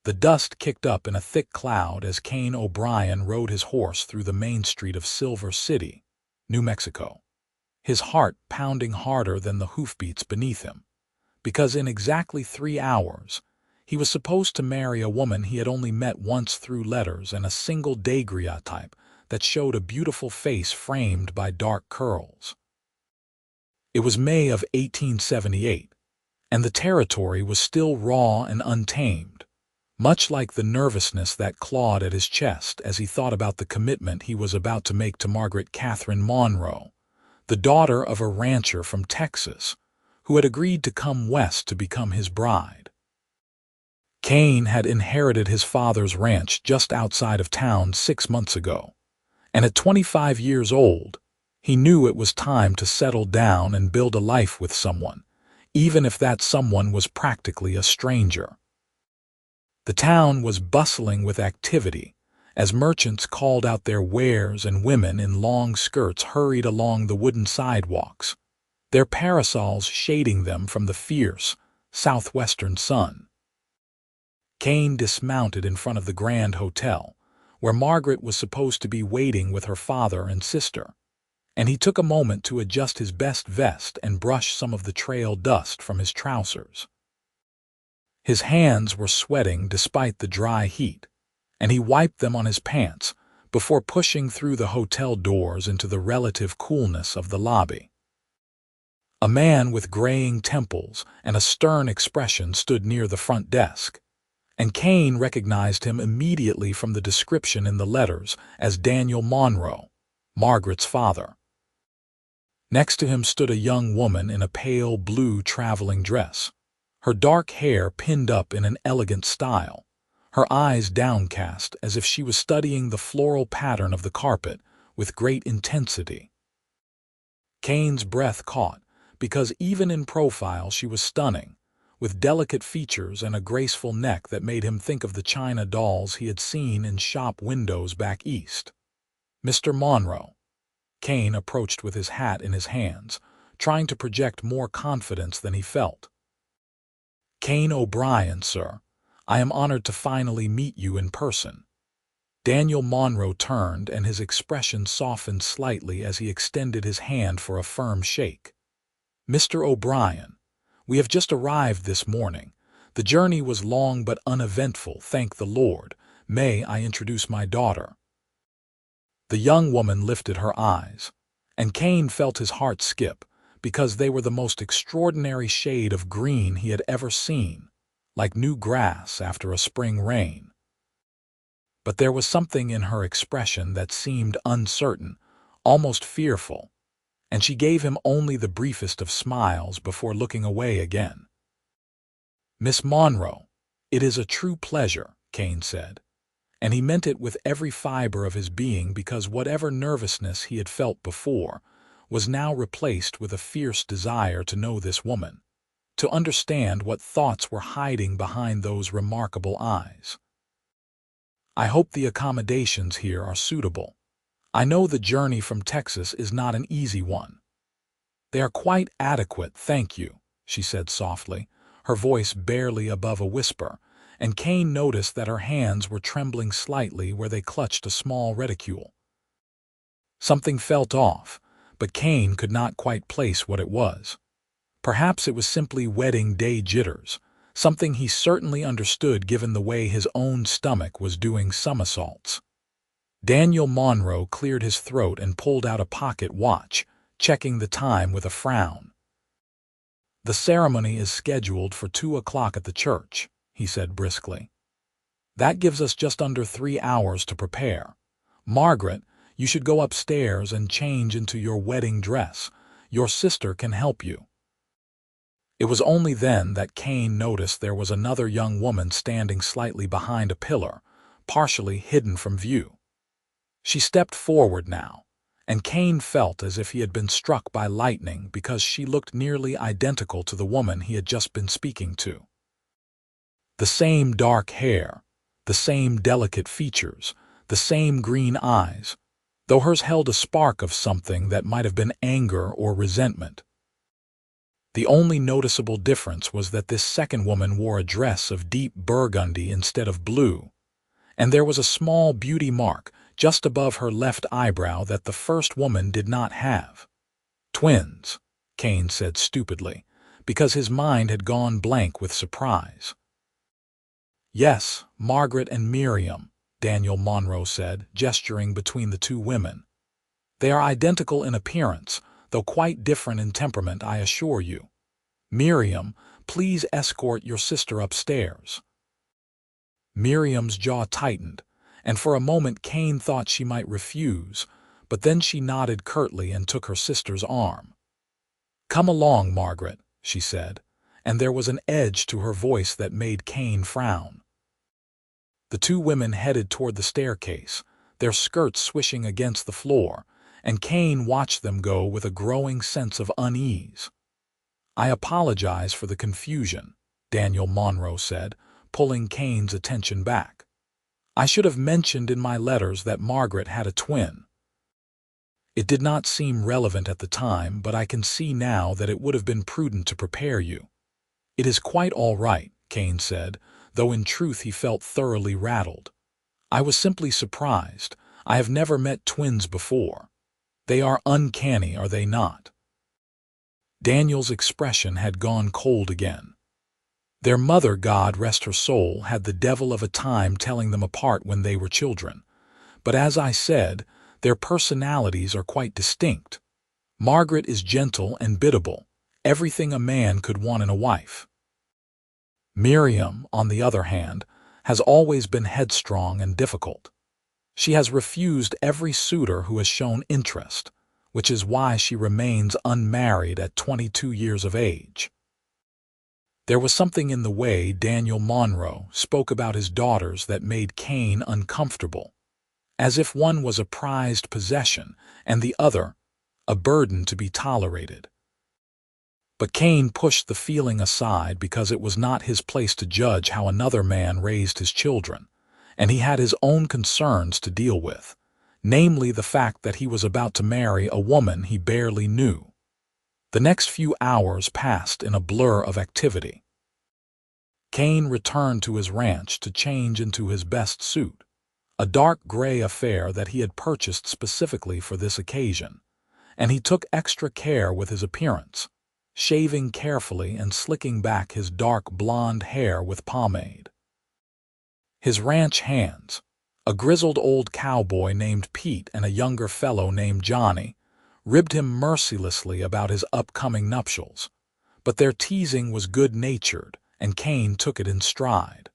The dust kicked up in a thick cloud as Kane O'Brien rode his horse through the main street of Silver City, New Mexico, his heart pounding harder than the hoofbeats beneath him, because in exactly 3 hours, he was supposed to marry a woman he had only met once through letters and a single daguerreotype that showed a beautiful face framed by dark curls. It was May of 1878, and the territory was still raw and untamed, much like the nervousness that clawed at his chest as he thought about the commitment he was about to make to Margaret Monroe, the daughter of a rancher from Texas, who had agreed to come west to become his bride. Kane had inherited his father's ranch just outside of town 6 months ago, and at 25 years old, he knew it was time to settle down and build a life with someone, even if that someone was practically a stranger. The town was bustling with activity as merchants called out their wares and women in long skirts hurried along the wooden sidewalks, their parasols shading them from the fierce, southwestern sun. Kane dismounted in front of the Grand Hotel, where Margaret was supposed to be waiting with her father and sister, and he took a moment to adjust his best vest and brush some of the trail dust from his trousers. His hands were sweating despite the dry heat, and he wiped them on his pants before pushing through the hotel doors into the relative coolness of the lobby. A man with graying temples and a stern expression stood near the front desk, and Kane recognized him immediately from the description in the letters as Daniel Monroe, Margaret's father. Next to him stood a young woman in a pale blue traveling dress, her dark hair pinned up in an elegant style, her eyes downcast as if she was studying the floral pattern of the carpet with great intensity. Kane's breath caught, because even in profile she was stunning, with delicate features and a graceful neck that made him think of the china dolls he had seen in shop windows back east. "Mr. Monroe." Kane approached with his hat in his hands, trying to project more confidence than he felt. "Kane O'Brien, sir. I am honored to finally meet you in person." Daniel Monroe turned, and his expression softened slightly as he extended his hand for a firm shake. "Mr. O'Brien, we have just arrived this morning. The journey was long but uneventful, thank the Lord. May I introduce my daughter?" The young woman lifted her eyes, and Kane felt his heart skip, because they were the most extraordinary shade of green he had ever seen, like new grass after a spring rain. But there was something in her expression that seemed uncertain, almost fearful, and she gave him only the briefest of smiles before looking away again. "Miss Monroe, it is a true pleasure," Kane said, and he meant it with every fiber of his being, because whatever nervousness he had felt before was now replaced with a fierce desire to know this woman, to understand what thoughts were hiding behind those remarkable eyes. "I hope the accommodations here are suitable. I know the journey from Texas is not an easy one." "They are quite adequate, thank you," she said softly, her voice barely above a whisper, and Kane noticed that her hands were trembling slightly where they clutched a small reticule. Something felt off, but Kane could not quite place what it was. Perhaps it was simply wedding day jitters, something he certainly understood given the way his own stomach was doing somersaults. Daniel Monroe cleared his throat and pulled out a pocket watch, checking the time with a frown. "The ceremony is scheduled for 2 o'clock at the church," he said briskly. "That gives us just under 3 hours to prepare. Margaret, you should go upstairs and change into your wedding dress. Your sister can help you." It was only then that Kane noticed there was another young woman standing slightly behind a pillar, partially hidden from view. She stepped forward now, and Kane felt as if he had been struck by lightning because she looked nearly identical to the woman he had just been speaking to. The same dark hair, the same delicate features, the same green eyes, though hers held a spark of something that might have been anger or resentment. The only noticeable difference was that this second woman wore a dress of deep burgundy instead of blue, and there was a small beauty mark just above her left eyebrow that the first woman did not have. "Twins," Kane said stupidly, because his mind had gone blank with surprise. "Yes, Margaret and Miriam," Daniel Monroe said, gesturing between the two women. "They are identical in appearance, though quite different in temperament, I assure you. Miriam, please escort your sister upstairs." Miriam's jaw tightened, and for a moment Kane thought she might refuse, but then she nodded curtly and took her sister's arm. "Come along, Margaret," she said, and there was an edge to her voice that made Kane frown. The two women headed toward the staircase, their skirts swishing against the floor, and Kane watched them go with a growing sense of unease. "I apologize for the confusion," Daniel Monroe said, pulling Kane's attention back. "I should have mentioned in my letters that Margaret had a twin. It did not seem relevant at the time, but I can see now that it would have been prudent to prepare you." "It is quite all right," Kane said, though in truth he felt thoroughly rattled. "I was simply surprised. I have never met twins before. They are uncanny, are they not?" Daniel's expression had gone cold again. Their mother, God rest her soul, had the devil of a time telling them apart when they were children. But as I said, their personalities are quite distinct. Margaret is gentle and biddable, everything a man could want in a wife. Miriam, on the other hand, has always been headstrong and difficult. She has refused every suitor who has shown interest, which is why she remains unmarried at 22 years of age. There was something in the way Daniel Monroe spoke about his daughters that made Kane uncomfortable, as if one was a prized possession and the other a burden to be tolerated. But Kane pushed the feeling aside because it was not his place to judge how another man raised his children, and he had his own concerns to deal with, namely the fact that he was about to marry a woman he barely knew. The next few hours passed in a blur of activity. Kane returned to his ranch to change into his best suit, a dark gray affair that he had purchased specifically for this occasion, and he took extra care with his appearance, shaving carefully and slicking back his dark blonde hair with pomade. His ranch hands, a grizzled old cowboy named Pete and a younger fellow named Johnny, ribbed him mercilessly about his upcoming nuptials, but their teasing was good-natured, and Kane took it in stride.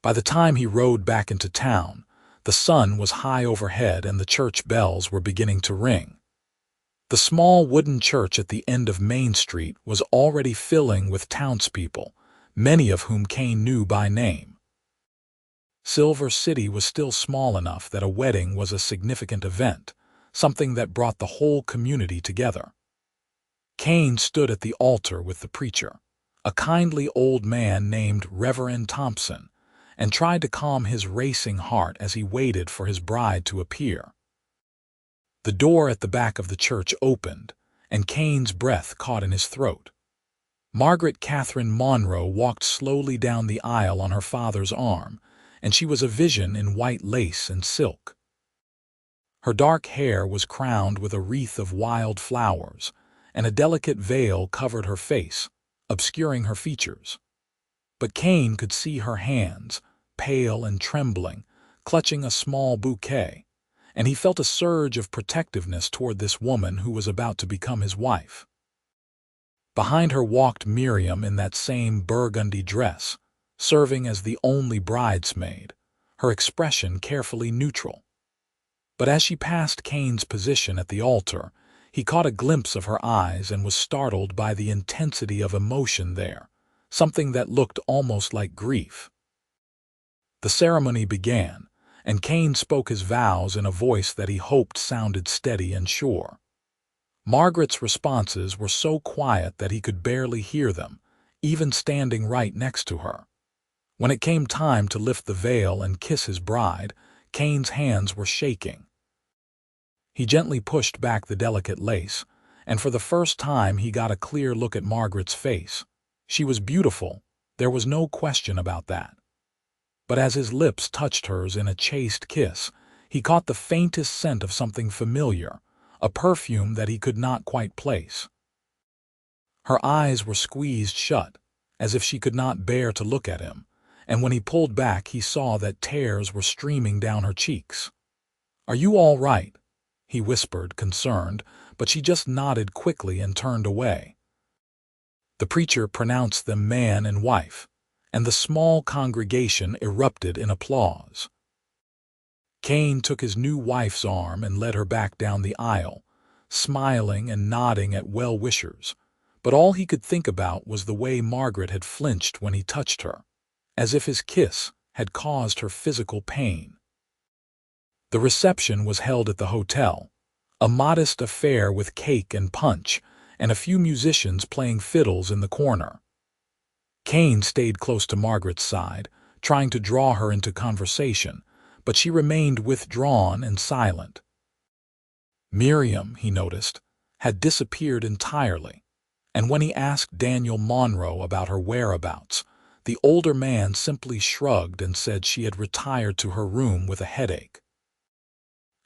By the time he rode back into town, the sun was high overhead and the church bells were beginning to ring. The small wooden church at the end of Main Street was already filling with townspeople, many of whom Kane knew by name. Silver City was still small enough that a wedding was a significant event, something that brought the whole community together. Kane stood at the altar with the preacher, a kindly old man named Reverend Thompson, and tried to calm his racing heart as he waited for his bride to appear. The door at the back of the church opened, and Kane's breath caught in his throat. Margaret Catherine Monroe walked slowly down the aisle on her father's arm, and she was a vision in white lace and silk. Her dark hair was crowned with a wreath of wild flowers, and a delicate veil covered her face, obscuring her features. But Kane could see her hands, pale and trembling, clutching a small bouquet, and he felt a surge of protectiveness toward this woman who was about to become his wife. Behind her walked Miriam in that same burgundy dress, serving as the only bridesmaid, her expression carefully neutral. But as she passed Kane's position at the altar, he caught a glimpse of her eyes and was startled by the intensity of emotion there, something that looked almost like grief. The ceremony began, and Kane spoke his vows in a voice that he hoped sounded steady and sure. Margaret's responses were so quiet that he could barely hear them, even standing right next to her. When it came time to lift the veil and kiss his bride, Kane's hands were shaking. He gently pushed back the delicate lace, and for the first time he got a clear look at Margaret's face. She was beautiful, there was no question about that. But as his lips touched hers in a chaste kiss, he caught the faintest scent of something familiar, a perfume that he could not quite place. Her eyes were squeezed shut, as if she could not bear to look at him, and when he pulled back he saw that tears were streaming down her cheeks. "Are you all right?" he whispered, concerned, but she just nodded quickly and turned away. The preacher pronounced them man and wife, and the small congregation erupted in applause. Kane took his new wife's arm and led her back down the aisle, smiling and nodding at well-wishers, but all he could think about was the way Margaret had flinched when he touched her, as if his kiss had caused her physical pain. The reception was held at the hotel, a modest affair with cake and punch, and a few musicians playing fiddles in the corner. Kane stayed close to Margaret's side, trying to draw her into conversation, but she remained withdrawn and silent. Miriam, he noticed, had disappeared entirely, and when he asked Daniel Monroe about her whereabouts, the older man simply shrugged and said she had retired to her room with a headache.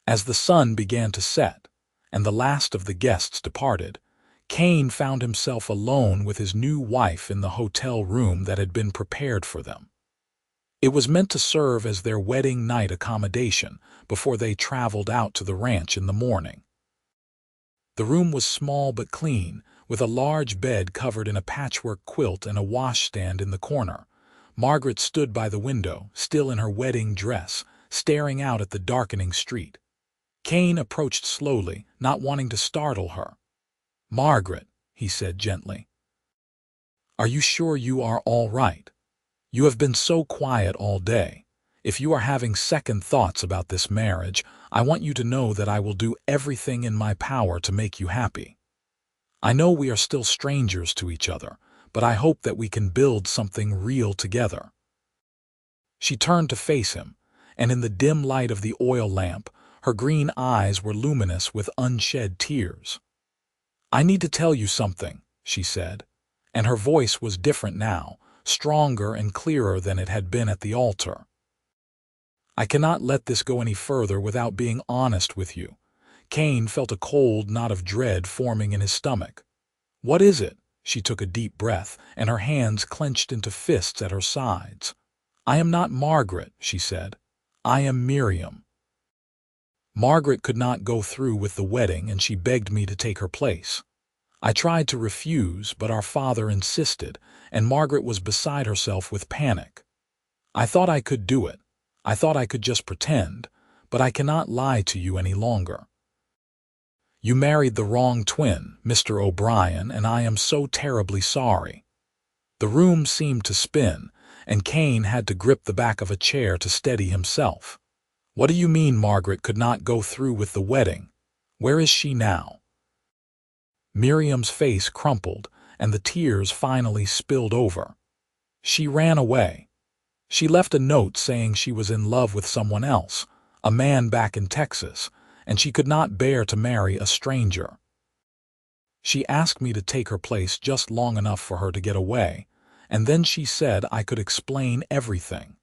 As the sun began to set, and the last of the guests departed, Kane found himself alone with his new wife in the hotel room that had been prepared for them. It was meant to serve as their wedding night accommodation before they traveled out to the ranch in the morning. The room was small but clean, with a large bed covered in a patchwork quilt and a washstand in the corner. Margaret stood by the window, still in her wedding dress, staring out at the darkening street. Kane approached slowly, not wanting to startle her. "Margaret," he said gently, "are you sure you are all right? You have been so quiet all day. If you are having second thoughts about this marriage, I want you to know that I will do everything in my power to make you happy. I know we are still strangers to each other, but I hope that we can build something real together." She turned to face him, and in the dim light of the oil lamp, her green eyes were luminous with unshed tears. "I need to tell you something," she said, and her voice was different now, stronger and clearer than it had been at the altar. "I cannot let this go any further without being honest with you." Kane felt a cold knot of dread forming in his stomach. "What is it?" She took a deep breath, and her hands clenched into fists at her sides. "I am not Margaret," she said. "I am Miriam. Margaret could not go through with the wedding, and she begged me to take her place. I tried to refuse, but our father insisted, and Margaret was beside herself with panic. I thought I could do it. I thought I could just pretend, but I cannot lie to you any longer. You married the wrong twin, Mr. O'Brien, and I am so terribly sorry." The room seemed to spin, and Kane had to grip the back of a chair to steady himself. "What do you mean Margaret could not go through with the wedding? Where is she now?" Miriam's face crumpled, and the tears finally spilled over. "She ran away. She left a note saying she was in love with someone else, a man back in Texas, and she could not bear to marry a stranger. She asked me to take her place just long enough for her to get away, and then she said I could explain everything.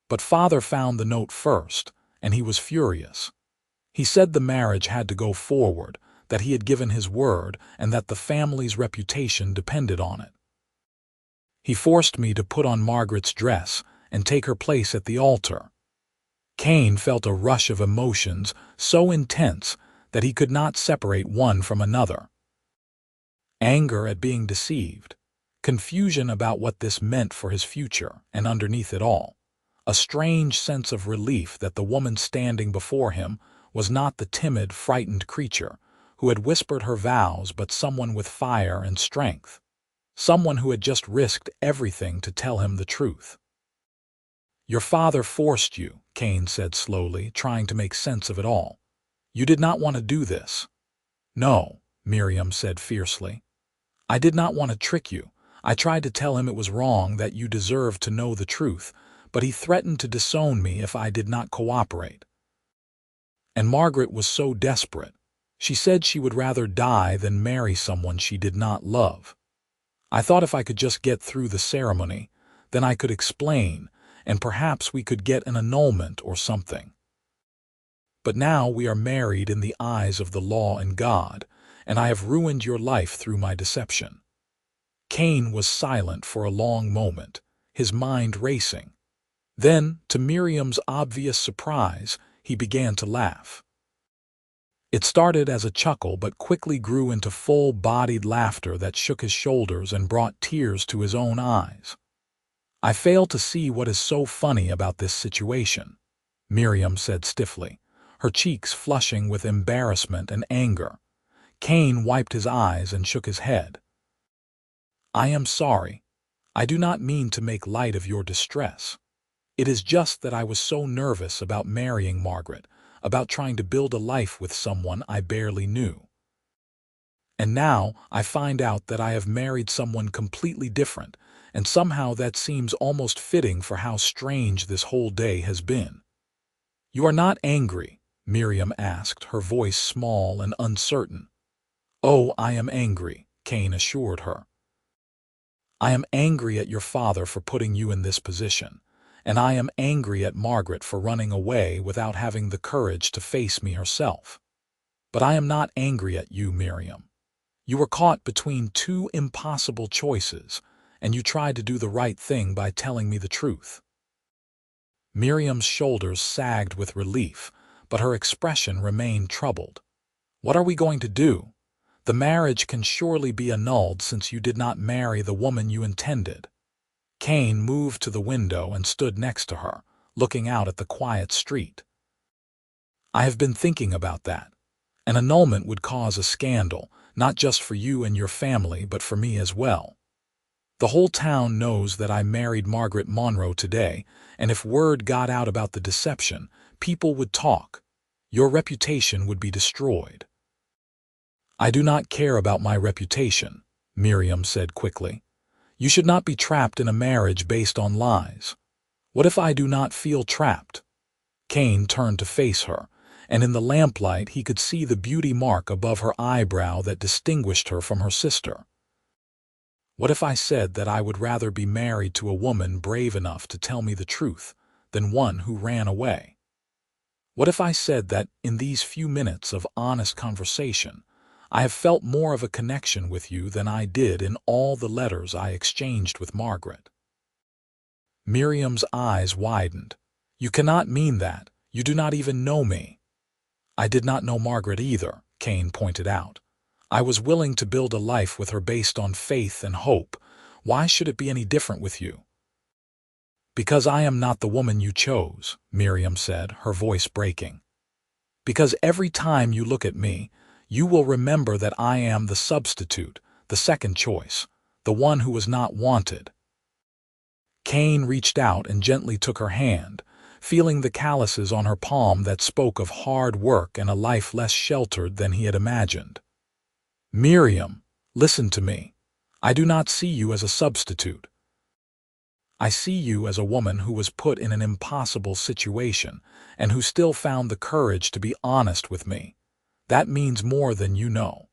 But Father found the note first, and he was furious. He said the marriage had to go forward, that he had given his word, and that the family's reputation depended on it. He forced me to put on Margaret's dress and take her place at the altar." Kane felt a rush of emotions so intense that he could not separate one from another. Anger at being deceived, confusion about what this meant for his future, and underneath it all, a strange sense of relief that the woman standing before him was not the timid, frightened creature who had whispered her vows, but someone with fire and strength, someone who had just risked everything to tell him the truth. "Your father forced you," Kane said slowly, trying to make sense of it all. "You did not want to do this." "No," Miriam said fiercely. "I did not want to trick you. I tried to tell him it was wrong, that you deserved to know the truth, but he threatened to disown me if I did not cooperate. And Margaret was so desperate. She said she would rather die than marry someone she did not love. I thought if I could just get through the ceremony, then I could explain, and perhaps we could get an annulment or something. But now we are married in the eyes of the law and God, and I have ruined your life through my deception." Kane was silent for a long moment, his mind racing. Then, to Miriam's obvious surprise, he began to laugh. It started as a chuckle but quickly grew into full-bodied laughter that shook his shoulders and brought tears to his own eyes. "I fail to see what is so funny about this situation," Miriam said stiffly, her cheeks flushing with embarrassment and anger. Kane wiped his eyes and shook his head. "I am sorry. I do not mean to make light of your distress. It is just that I was so nervous about marrying Margaret, about trying to build a life with someone I barely knew. And now I find out that I have married someone completely different, and somehow that seems almost fitting for how strange this whole day has been." "You are not angry?" Miriam asked, her voice small and uncertain. "Oh, I am angry," Kane assured her. "I am angry at your father for putting you in this position, and I am angry at Margaret for running away without having the courage to face me herself. But I am not angry at you, Miriam. You were caught between two impossible choices, and you tried to do the right thing by telling me the truth." Miriam's shoulders sagged with relief, but her expression remained troubled. "What are we going to do? The marriage can surely be annulled since you did not marry the woman you intended." Kane moved to the window and stood next to her, looking out at the quiet street. "I have been thinking about that. An annulment would cause a scandal, not just for you and your family, but for me as well. The whole town knows that I married Margaret Monroe today, and if word got out about the deception, people would talk. Your reputation would be destroyed." "I do not care about my reputation," Miriam said quickly. "You should not be trapped in a marriage based on lies. What if I do not feel trapped?" Kane turned to face her, and in the lamplight he could see the beauty mark above her eyebrow that distinguished her from her sister. "What if I said that I would rather be married to a woman brave enough to tell me the truth than one who ran away? What if I said that in these few minutes of honest conversation, I have felt more of a connection with you than I did in all the letters I exchanged with Margaret?" Miriam's eyes widened. "You cannot mean that. You do not even know me." "I did not know Margaret either," Kane pointed out. "I was willing to build a life with her based on faith and hope. Why should it be any different with you?" "Because I am not the woman you chose," Miriam said, her voice breaking. "Because every time you look at me, you will remember that I am the substitute, the second choice, the one who was not wanted." Kane reached out and gently took her hand, feeling the calluses on her palm that spoke of hard work and a life less sheltered than he had imagined. "Miriam, listen to me. I do not see you as a substitute. I see you as a woman who was put in an impossible situation and who still found the courage to be honest with me. That means more than you know."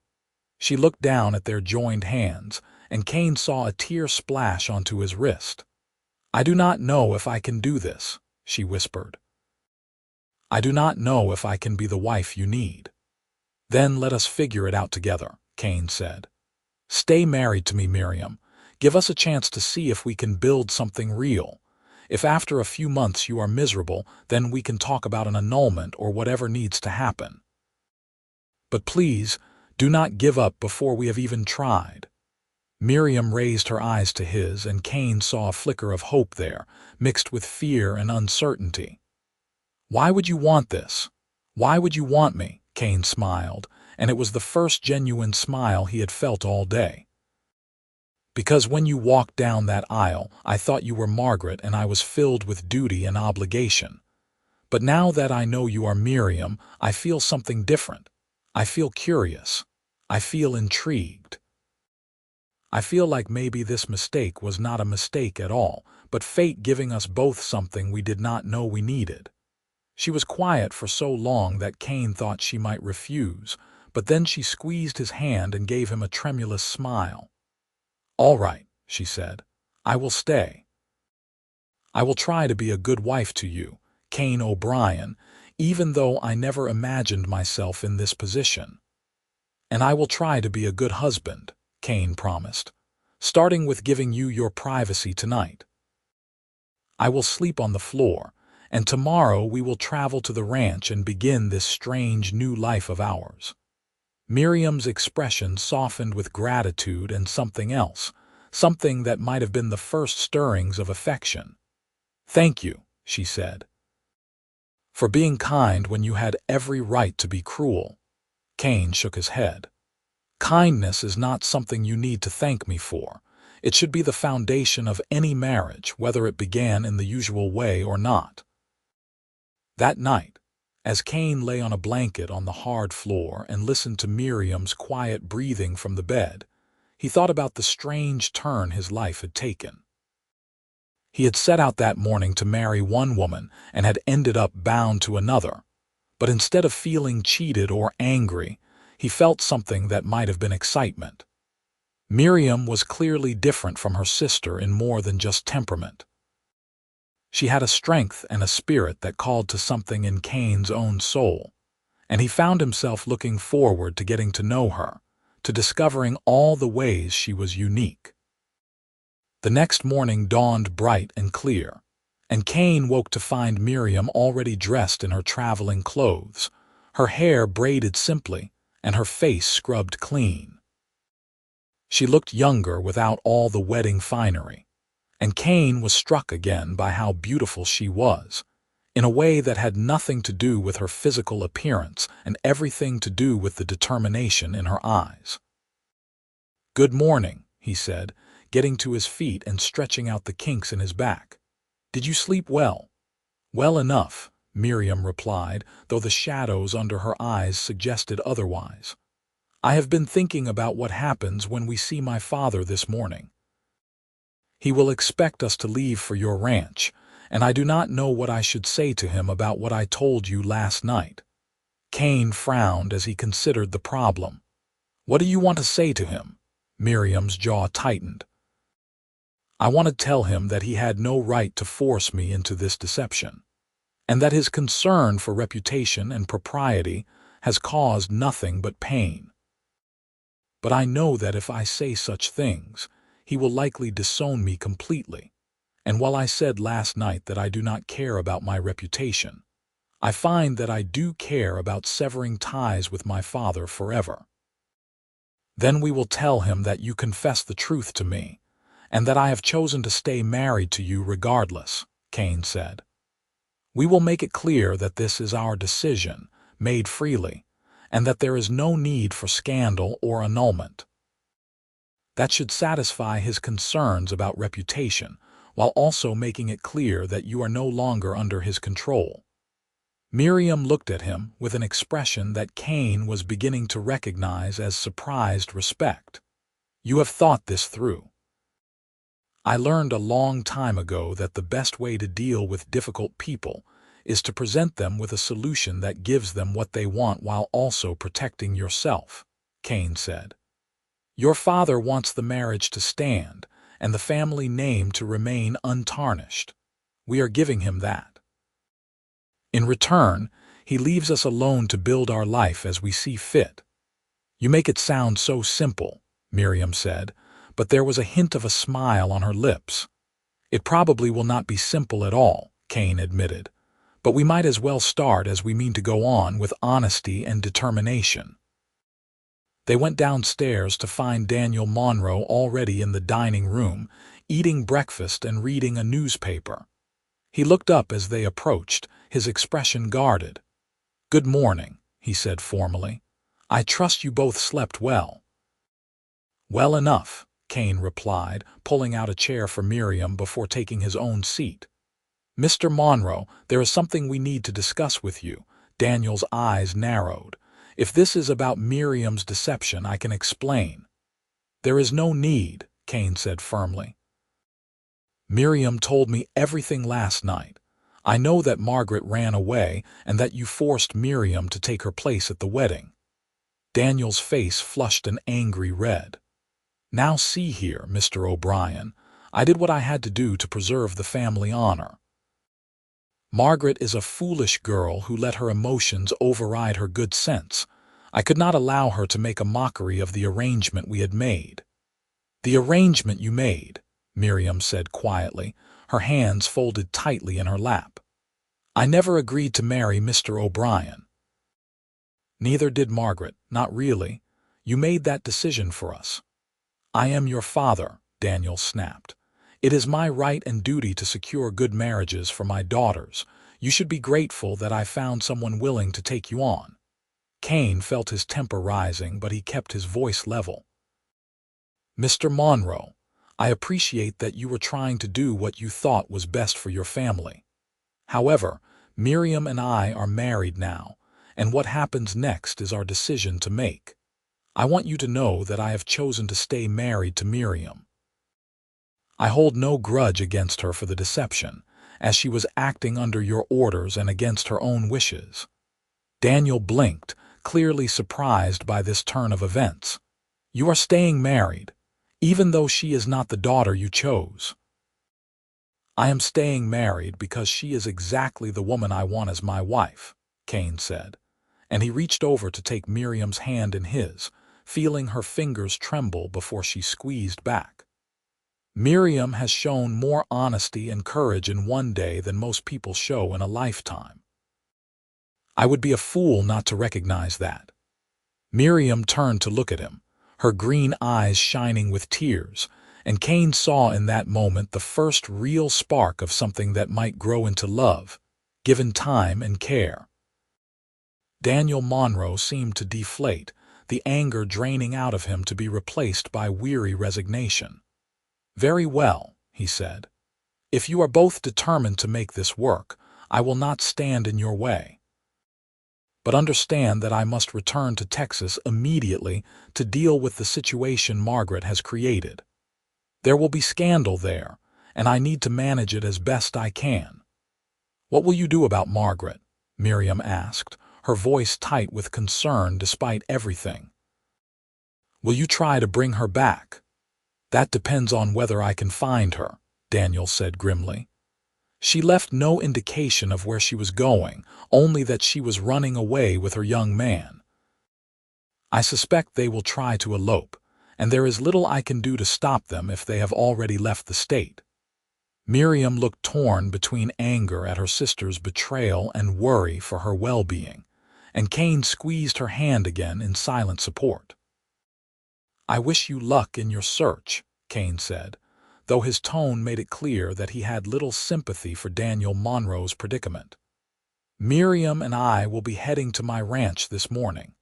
She looked down at their joined hands, and Kane saw a tear splash onto his wrist. "I do not know if I can do this," she whispered. "I do not know if I can be the wife you need." "Then let us figure it out together," Kane said. "Stay married to me, Miriam. Give us a chance to see if we can build something real. If after a few months you are miserable, then we can talk about an annulment or whatever needs to happen. But please, do not give up before we have even tried." Miriam raised her eyes to his, and Kane saw a flicker of hope there, mixed with fear and uncertainty. "Why would you want this? Why would you want me?" Kane smiled, and it was the first genuine smile he had felt all day. "Because when you walked down that aisle, I thought you were Margaret and I was filled with duty and obligation. But now that I know you are Miriam, I feel something different. I feel curious. I feel intrigued. I feel like maybe this mistake was not a mistake at all, but fate giving us both something we did not know we needed." She was quiet for so long that Kane thought she might refuse, but then she squeezed his hand and gave him a tremulous smile. "All right," she said. "I will stay. I will try to be a good wife to you, Kane O'Brien, even though I never imagined myself in this position. And I will try to be a good husband," Kane promised, "starting with giving you your privacy tonight. I will sleep on the floor, and tomorrow we will travel to the ranch and begin this strange new life of ours." Miriam's expression softened with gratitude and something else, something that might have been the first stirrings of affection. "Thank you," she said, "for being kind when you had every right to be cruel." Kane shook his head. "Kindness is not something you need to thank me for. It should be the foundation of any marriage, whether it began in the usual way or not." That night, as Kane lay on a blanket on the hard floor and listened to Miriam's quiet breathing from the bed, he thought about the strange turn his life had taken. He had set out that morning to marry one woman and had ended up bound to another, but instead of feeling cheated or angry, he felt something that might have been excitement. Miriam was clearly different from her sister in more than just temperament. She had a strength and a spirit that called to something in Kane's own soul, and he found himself looking forward to getting to know her, to discovering all the ways she was unique. The next morning dawned bright and clear, and Kane woke to find Miriam already dressed in her traveling clothes, her hair braided simply, and her face scrubbed clean. She looked younger without all the wedding finery, and Kane was struck again by how beautiful she was, in a way that had nothing to do with her physical appearance and everything to do with the determination in her eyes. "Good morning," he said, getting to his feet and stretching out the kinks in his back. "Did you sleep well?" "Well enough," Miriam replied, though the shadows under her eyes suggested otherwise. "I have been thinking about what happens when we see my father this morning. He will expect us to leave for your ranch, and I do not know what I should say to him about what I told you last night." Kane frowned as he considered the problem. "What do you want to say to him?" Miriam's jaw tightened. "I want to tell him that he had no right to force me into this deception, and that his concern for reputation and propriety has caused nothing but pain. But I know that if I say such things, he will likely disown me completely, and while I said last night that I do not care about my reputation, I find that I do care about severing ties with my father forever. Then we will tell him that you confess the truth to me, and that I have chosen to stay married to you regardless," Kane said. "We will make it clear that this is our decision, made freely, and that there is no need for scandal or annulment. That should satisfy his concerns about reputation, while also making it clear that you are no longer under his control." Miriam looked at him with an expression that Kane was beginning to recognize as surprised respect. "You have thought this through." "I learned a long time ago that the best way to deal with difficult people is to present them with a solution that gives them what they want while also protecting yourself," Kane said. "Your father wants the marriage to stand and the family name to remain untarnished. We are giving him that. In return, he leaves us alone to build our life as we see fit." "You make it sound so simple," Miriam said, but there was a hint of a smile on her lips. "It probably will not be simple at all," Kane admitted, "but we might as well start as we mean to go on with honesty and determination." They went downstairs to find Daniel Monroe already in the dining room, eating breakfast and reading a newspaper. He looked up as they approached, his expression guarded. "Good morning," he said formally. "I trust you both slept well." "Well enough," Kane replied, pulling out a chair for Miriam before taking his own seat. "Mr. Monroe, there is something we need to discuss with you." Daniel's eyes narrowed. "If this is about Miriam's deception, I can explain." "There is no need," Kane said firmly. "Miriam told me everything last night. I know that Margaret ran away and that you forced Miriam to take her place at the wedding." Daniel's face flushed an angry red. "Now see here, Mr. O'Brien, I did what I had to do to preserve the family honor. Margaret is a foolish girl who let her emotions override her good sense. I could not allow her to make a mockery of the arrangement we had made." "The arrangement you made," Miriam said quietly, her hands folded tightly in her lap. "I never agreed to marry Mr. O'Brien." "Neither did Margaret, not really. You made that decision for us." "I am your father," Daniel snapped. "It is my right and duty to secure good marriages for my daughters. You should be grateful that I found someone willing to take you on." Kane felt his temper rising, but he kept his voice level. "Mr. Monroe, I appreciate that you were trying to do what you thought was best for your family. However, Miriam and I are married now, and what happens next is our decision to make. I want you to know that I have chosen to stay married to Miriam. I hold no grudge against her for the deception, as she was acting under your orders and against her own wishes." Daniel blinked, clearly surprised by this turn of events. "You are staying married, even though she is not the daughter you chose." "I am staying married because she is exactly the woman I want as my wife," Kane said, and he reached over to take Miriam's hand in his, feeling her fingers tremble before she squeezed back. "Miriam has shown more honesty and courage in one day than most people show in a lifetime. I would be a fool not to recognize that." Miriam turned to look at him, her green eyes shining with tears, and Kane saw in that moment the first real spark of something that might grow into love, given time and care. Daniel Monroe seemed to deflate, the anger draining out of him to be replaced by weary resignation. "Very well," he said. "If you are both determined to make this work, I will not stand in your way. But understand that I must return to Texas immediately to deal with the situation Margaret has created. There will be scandal there, and I need to manage it as best I can." "What will you do about Margaret?" Miriam asked, her voice tight with concern despite everything. "Will you try to bring her back?" "That depends on whether I can find her," Daniel said grimly. "She left no indication of where she was going, only that she was running away with her young man. I suspect they will try to elope, and there is little I can do to stop them if they have already left the state." Miriam looked torn between anger at her sister's betrayal and worry for her well-being, and Kane squeezed her hand again in silent support. "I wish you luck in your search," Kane said, though his tone made it clear that he had little sympathy for Daniel Monroe's predicament. "Miriam and I will be heading to my ranch this morning.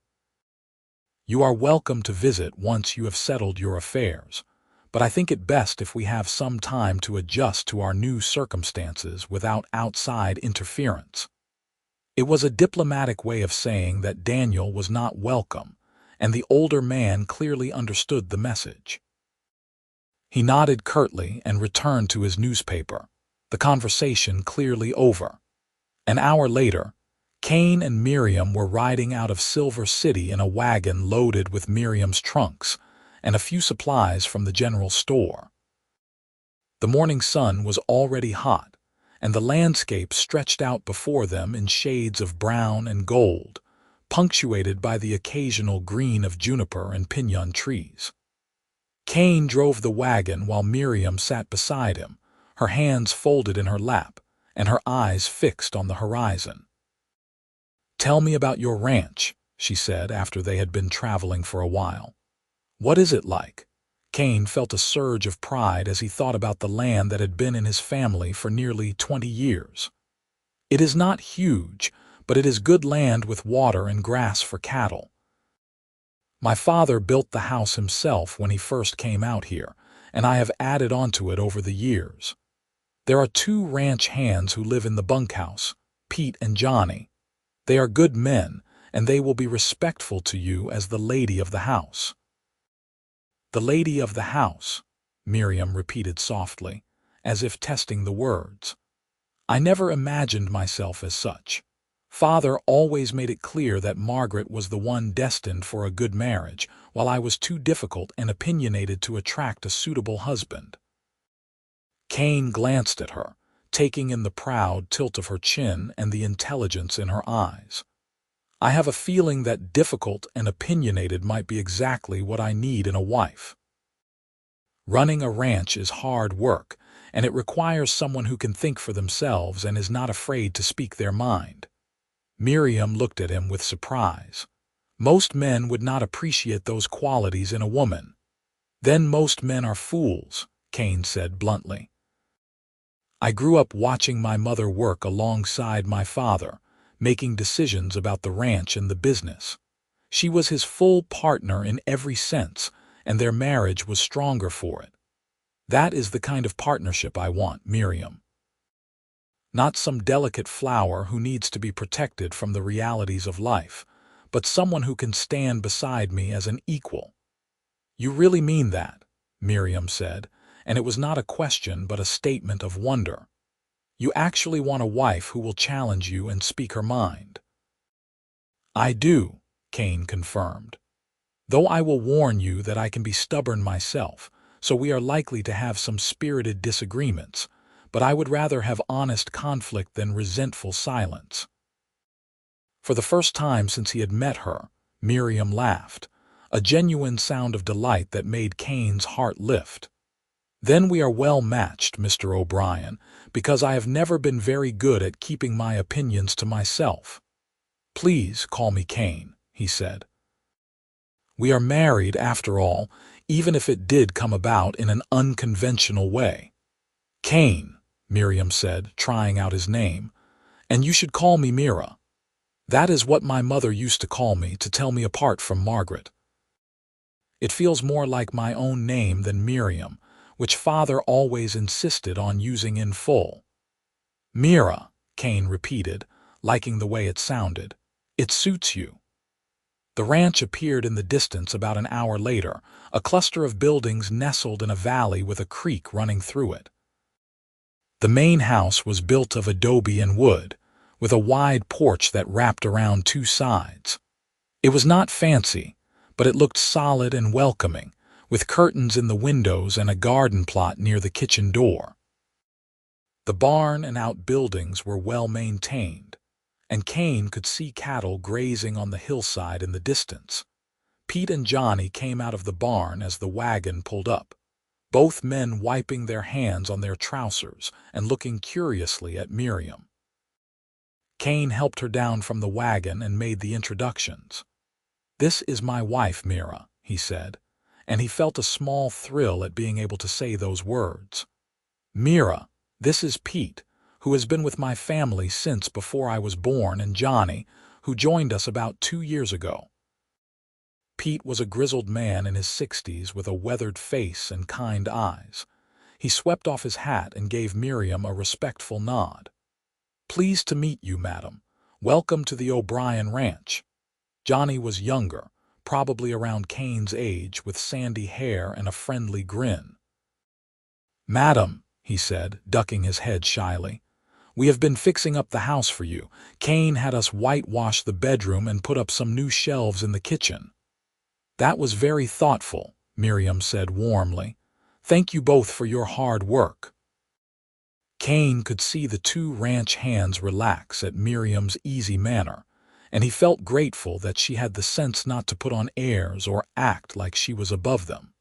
You are welcome to visit once you have settled your affairs, but I think it best if we have some time to adjust to our new circumstances without outside interference." It was a diplomatic way of saying that Daniel was not welcome, and the older man clearly understood the message. He nodded curtly and returned to his newspaper, the conversation clearly over. An hour later, Kane and Miriam were riding out of Silver City in a wagon loaded with Miriam's trunks and a few supplies from the general store. The morning sun was already hot, and the landscape stretched out before them in shades of brown and gold, punctuated by the occasional green of juniper and piñon trees. Kane drove the wagon while Miriam sat beside him, her hands folded in her lap and her eyes fixed on the horizon. "Tell me about your ranch," she said after they had been traveling for a while. "What is it like?" Kane felt a surge of pride as he thought about the land that had been in his family for nearly 20 years. "It is not huge, but it is good land with water and grass for cattle. My father built the house himself when he first came out here, and I have added onto it over the years. There are 2 ranch hands who live in the bunkhouse, Pete and Johnny. They are good men, and they will be respectful to you as the lady of the house." "The lady of the house," Miriam repeated softly, as if testing the words. "I never imagined myself as such. Father always made it clear that Margaret was the one destined for a good marriage, while I was too difficult and opinionated to attract a suitable husband. Kane glanced at her, taking in the proud tilt of her chin and the intelligence in her eyes. I have a feeling that difficult and opinionated might be exactly what I need in a wife. Running a ranch is hard work, and it requires someone who can think for themselves and is not afraid to speak their mind. Miriam looked at him with surprise. Most men would not appreciate those qualities in a woman. Then most men are fools, Kane said bluntly. I grew up watching my mother work alongside my father, making decisions about the ranch and the business. She was his full partner in every sense, and their marriage was stronger for it. That is the kind of partnership I want, Miriam. Not some delicate flower who needs to be protected from the realities of life, but someone who can stand beside me as an equal. You really mean that, Miriam said, and it was not a question but a statement of wonder. You actually want a wife who will challenge you and speak her mind. I do, Kane confirmed. Though I will warn you that I can be stubborn myself, so we are likely to have some spirited disagreements, but I would rather have honest conflict than resentful silence. For the first time since he had met her, Miriam laughed, a genuine sound of delight that made Kane's heart lift. Then we are well matched, Mr. O'Brien, because I have never been very good at keeping my opinions to myself. Please call me Kane, he said. We are married, after all, even if it did come about in an unconventional way. Kane, Miriam said, trying out his name, and you should call me Mira. That is what my mother used to call me to tell me apart from Margaret. It feels more like my own name than Miriam, which Father always insisted on using in full. Mira, Kane repeated, liking the way it sounded. It suits you. The ranch appeared in the distance about an hour later, a cluster of buildings nestled in a valley with a creek running through it. The main house was built of adobe and wood, with a wide porch that wrapped around two sides. It was not fancy, but it looked solid and welcoming, with curtains in the windows and a garden plot near the kitchen door. The barn and outbuildings were well maintained, and Kane could see cattle grazing on the hillside in the distance. Pete and Johnny came out of the barn as the wagon pulled up, both men wiping their hands on their trousers and looking curiously at Miriam. Kane helped her down from the wagon and made the introductions. This is my wife, Mira, he said, and he felt a small thrill at being able to say those words. Mira, this is Pete, who has been with my family since before I was born, and Johnny, who joined us about 2 years ago. Pete was a grizzled man in his 60s with a weathered face and kind eyes. He swept off his hat and gave Miriam a respectful nod. Pleased to meet you, madam. Welcome to the O'Brien Ranch. Johnny was younger, probably around Kane's age, with sandy hair and a friendly grin. Madam, he said, ducking his head shyly, we have been fixing up the house for you. Kane had us whitewash the bedroom and put up some new shelves in the kitchen. That was very thoughtful, Miriam said warmly. Thank you both for your hard work. Kane could see the two ranch hands relax at Miriam's easy manner, and he felt grateful that she had the sense not to put on airs or act like she was above them.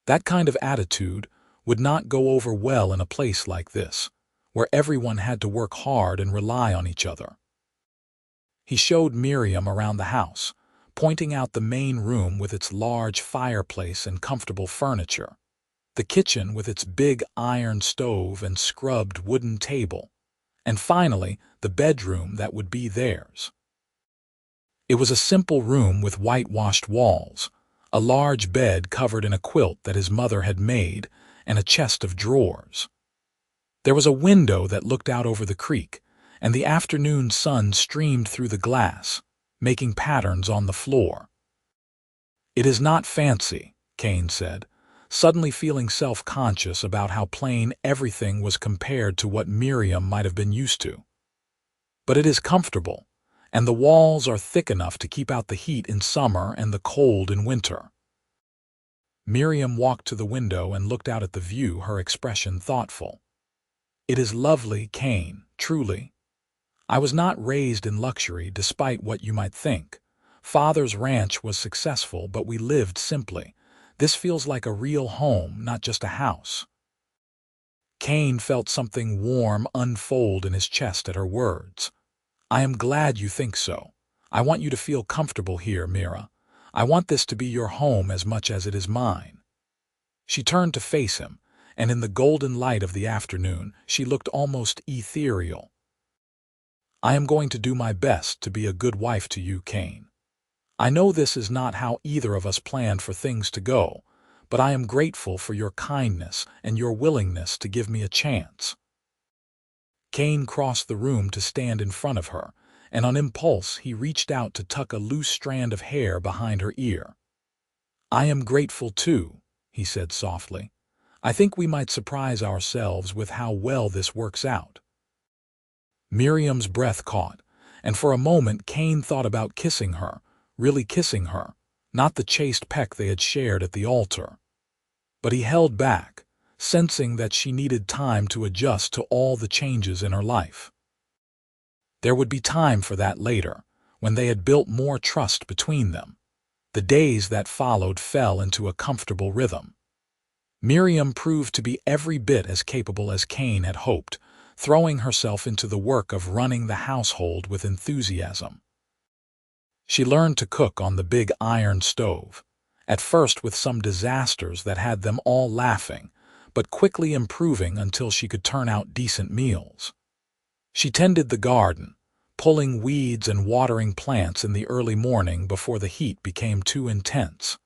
That kind of attitude would not go over well in a place like this, where everyone had to work hard and rely on each other. He showed Miriam around the house, pointing out the main room with its large fireplace and comfortable furniture, the kitchen with its big iron stove and scrubbed wooden table, and finally the bedroom that would be theirs. It was a simple room with whitewashed walls, a large bed covered in a quilt that his mother had made, and a chest of drawers. There was a window that looked out over the creek, and the afternoon sun streamed through the glass, making patterns on the floor. It is not fancy, Kane said, suddenly feeling self-conscious about how plain everything was compared to what Miriam might have been used to. But it is comfortable, and the walls are thick enough to keep out the heat in summer and the cold in winter. Miriam walked to the window and looked out at the view, her expression thoughtful. "It is lovely, Kane, truly. I was not raised in luxury, despite what you might think. Father's ranch was successful, but we lived simply. This feels like a real home, not just a house." Kane felt something warm unfold in his chest at her words. "I am glad you think so. I want you to feel comfortable here, Mira. I want this to be your home as much as it is mine." She turned to face him, and in the golden light of the afternoon, she looked almost ethereal. "I am going to do my best to be a good wife to you, Kane. I know this is not how either of us planned for things to go, but I am grateful for your kindness and your willingness to give me a chance." Kane crossed the room to stand in front of her, and on impulse he reached out to tuck a loose strand of hair behind her ear. "I am grateful too," he said softly. "I think we might surprise ourselves with how well this works out." Miriam's breath caught, and for a moment Kane thought about kissing her, really kissing her, not the chaste peck they had shared at the altar. But he held back, sensing that she needed time to adjust to all the changes in her life. There would be time for that later, when they had built more trust between them. The days that followed fell into a comfortable rhythm. Miriam proved to be every bit as capable as Kane had hoped, throwing herself into the work of running the household with enthusiasm. She learned to cook on the big iron stove, at first with some disasters that had them all laughing, but quickly improving until she could turn out decent meals. She tended the garden, pulling weeds and watering plants in the early morning before the heat became too intense.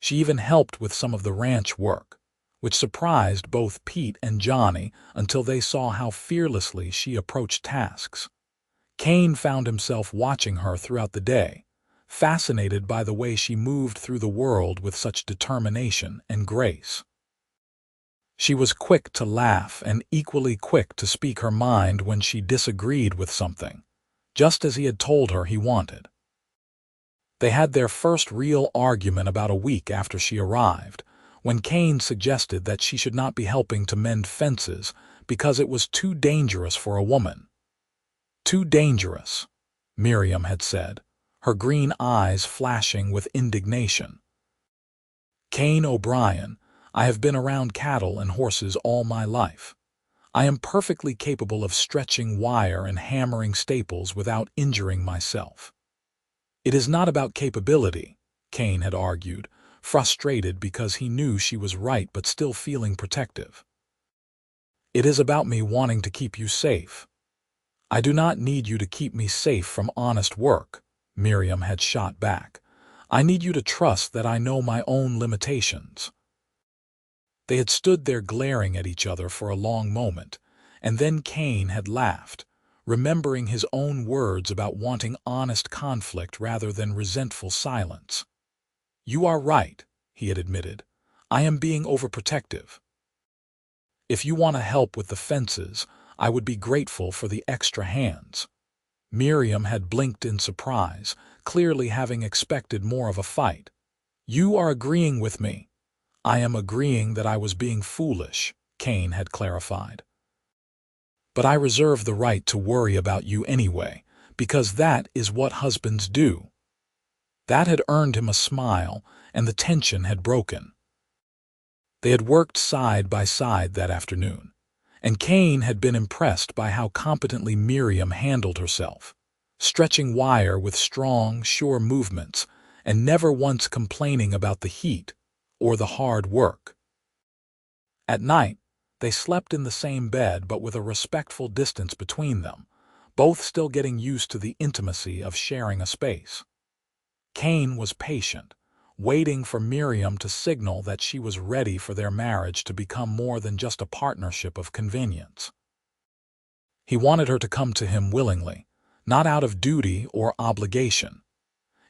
She even helped with some of the ranch work, which surprised both Pete and Johnny until they saw how fearlessly she approached tasks. Kane found himself watching her throughout the day, fascinated by the way she moved through the world with such determination and grace. She was quick to laugh and equally quick to speak her mind when she disagreed with something, just as he had told her he wanted. They had their first real argument about a week after she arrived, when Kane suggested that she should not be helping to mend fences because it was too dangerous for a woman. "Too dangerous," Miriam had said, her green eyes flashing with indignation. "Kane O'Brien, I have been around cattle and horses all my life. I am perfectly capable of stretching wire and hammering staples without injuring myself." "It is not about capability," Kane had argued, frustrated because he knew she was right but still feeling protective. "It is about me wanting to keep you safe." "I do not need you to keep me safe from honest work," Miriam had shot back. "I need you to trust that I know my own limitations." They had stood there glaring at each other for a long moment, and then Kane had laughed, remembering his own words about wanting honest conflict rather than resentful silence. "You are right," he had admitted. "I am being overprotective. If you want to help with the fences, I would be grateful for the extra hands." Miriam had blinked in surprise, clearly having expected more of a fight. "You are agreeing with me." "I am agreeing that I was being foolish," Kane had clarified. "But I reserve the right to worry about you anyway, because that is what husbands do." That had earned him a smile, and the tension had broken. They had worked side by side that afternoon, and Kane had been impressed by how competently Miriam handled herself, stretching wire with strong, sure movements, and never once complaining about the heat or the hard work. At night, they slept in the same bed but with a respectful distance between them, both still getting used to the intimacy of sharing a space. Kane was patient, waiting for Miriam to signal that she was ready for their marriage to become more than just a partnership of convenience. He wanted her to come to him willingly, not out of duty or obligation.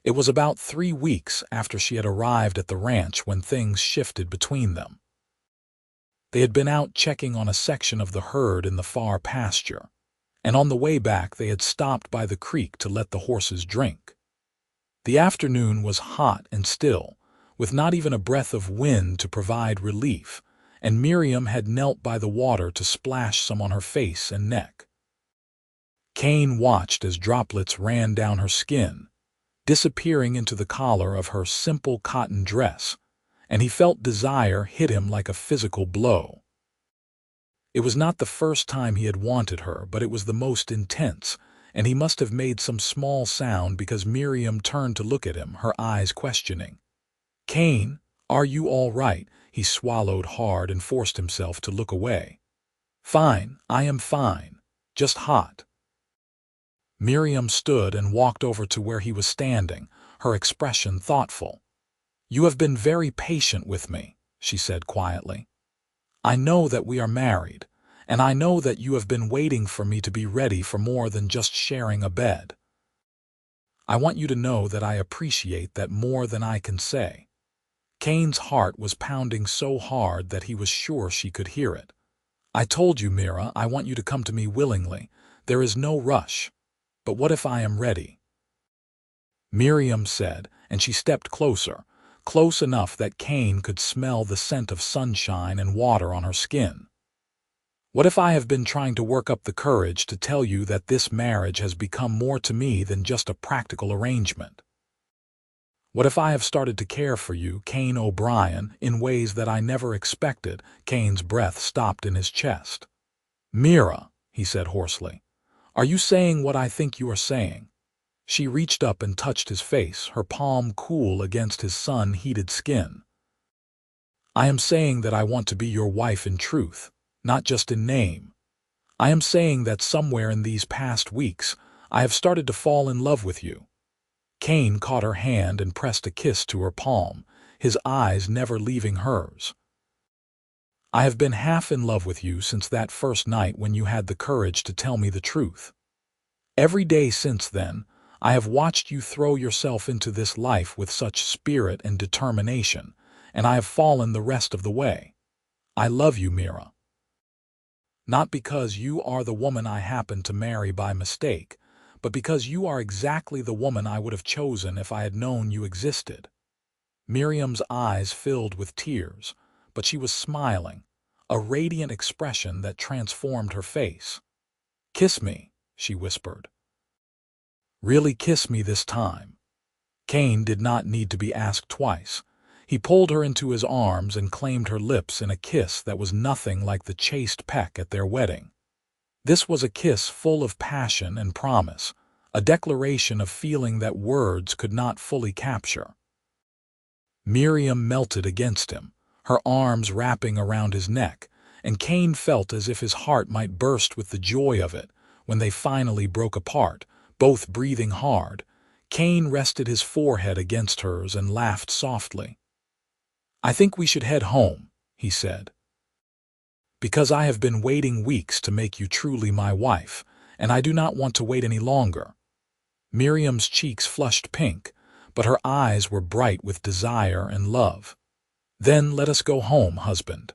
It was about 3 weeks after she had arrived at the ranch when things shifted between them. They had been out checking on a section of the herd in the far pasture, and on the way back they had stopped by the creek to let the horses drink. The afternoon was hot and still, with not even a breath of wind to provide relief, and Miriam had knelt by the water to splash some on her face and neck. Kane watched as droplets ran down her skin, disappearing into the collar of her simple cotton dress, and he felt desire hit him like a physical blow. It was not the first time he had wanted her, but it was the most intense, and he must have made some small sound because Miriam turned to look at him, her eyes questioning. "Kane, are you all right?" He swallowed hard and forced himself to look away. "Fine, I am fine. Just hot." Miriam stood and walked over to where he was standing, her expression thoughtful. "You have been very patient with me," she said quietly. "I know that we are married, and I know that you have been waiting for me to be ready for more than just sharing a bed. I want you to know that I appreciate that more than I can say." Kane's heart was pounding so hard that he was sure she could hear it. "I told you, Mira, I want you to come to me willingly. There is no rush. But what if I am ready?" Miriam said, and she stepped closer, close enough that Kane could smell the scent of sunshine and water on her skin. "What if I have been trying to work up the courage to tell you that this marriage has become more to me than just a practical arrangement? What if I have started to care for you, Kane O'Brien, in ways that I never expected?" Kane's breath stopped in his chest. "Mira," he said hoarsely, "are you saying what I think you are saying?" She reached up and touched his face, her palm cool against his sun-heated skin. "I am saying that I want to be your wife in truth, not just in name. I am saying that somewhere in these past weeks, I have started to fall in love with you." Kane caught her hand and pressed a kiss to her palm, his eyes never leaving hers. "I have been half in love with you since that first night when you had the courage to tell me the truth. Every day since then, I have watched you throw yourself into this life with such spirit and determination, and I have fallen the rest of the way. I love you, Mira. Not because you are the woman I happened to marry by mistake, but because you are exactly the woman I would have chosen if I had known you existed." Miriam's eyes filled with tears, but she was smiling, a radiant expression that transformed her face. "Kiss me," she whispered. "Really kiss me this time." Kane did not need to be asked twice. He pulled her into his arms and claimed her lips in a kiss that was nothing like the chaste peck at their wedding. This was a kiss full of passion and promise, a declaration of feeling that words could not fully capture. Miriam melted against him, her arms wrapping around his neck, and Kane felt as if his heart might burst with the joy of it. When they finally broke apart, both breathing hard, Kane rested his forehead against hers and laughed softly. "I think we should head home," he said. "Because I have been waiting weeks to make you truly my wife, and I do not want to wait any longer." Miriam's cheeks flushed pink, but her eyes were bright with desire and love. "Then let us go home, husband."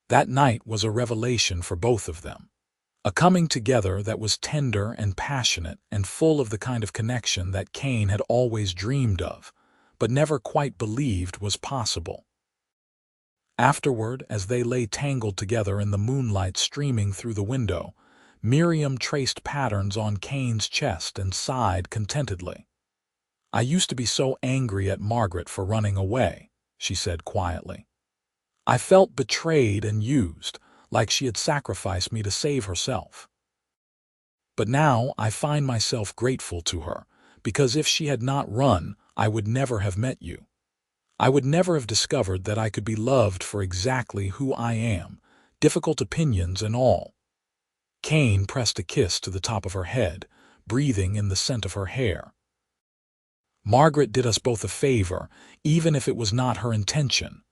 That night was a revelation for both of them. A coming together that was tender and passionate and full of the kind of connection that Kane had always dreamed of, but never quite believed was possible. Afterward, as they lay tangled together in the moonlight streaming through the window, Miriam traced patterns on Kane's chest and sighed contentedly. "I used to be so angry at Margaret for running away," she said quietly. "I felt betrayed and used, like she had sacrificed me to save herself. But now I find myself grateful to her, because if she had not run, I would never have met you. I would never have discovered that I could be loved for exactly who I am, difficult opinions and all." Kane pressed a kiss to the top of her head, breathing in the scent of her hair. "Margaret did us both a favor, even if it was not her intention,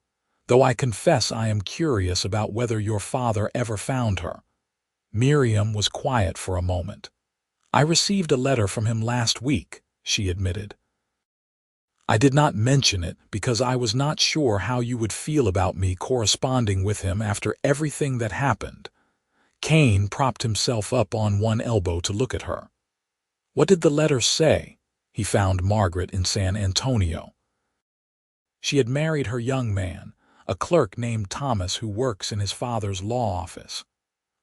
though I confess I am curious about whether your father ever found her." Miriam was quiet for a moment. "I received a letter from him last week," she admitted. "I did not mention it because I was not sure how you would feel about me corresponding with him after everything that happened." Kane propped himself up on one elbow to look at her. What did the letter say? He found Margaret in San Antonio. She had married her young man, a clerk named Thomas who works in his father's law office.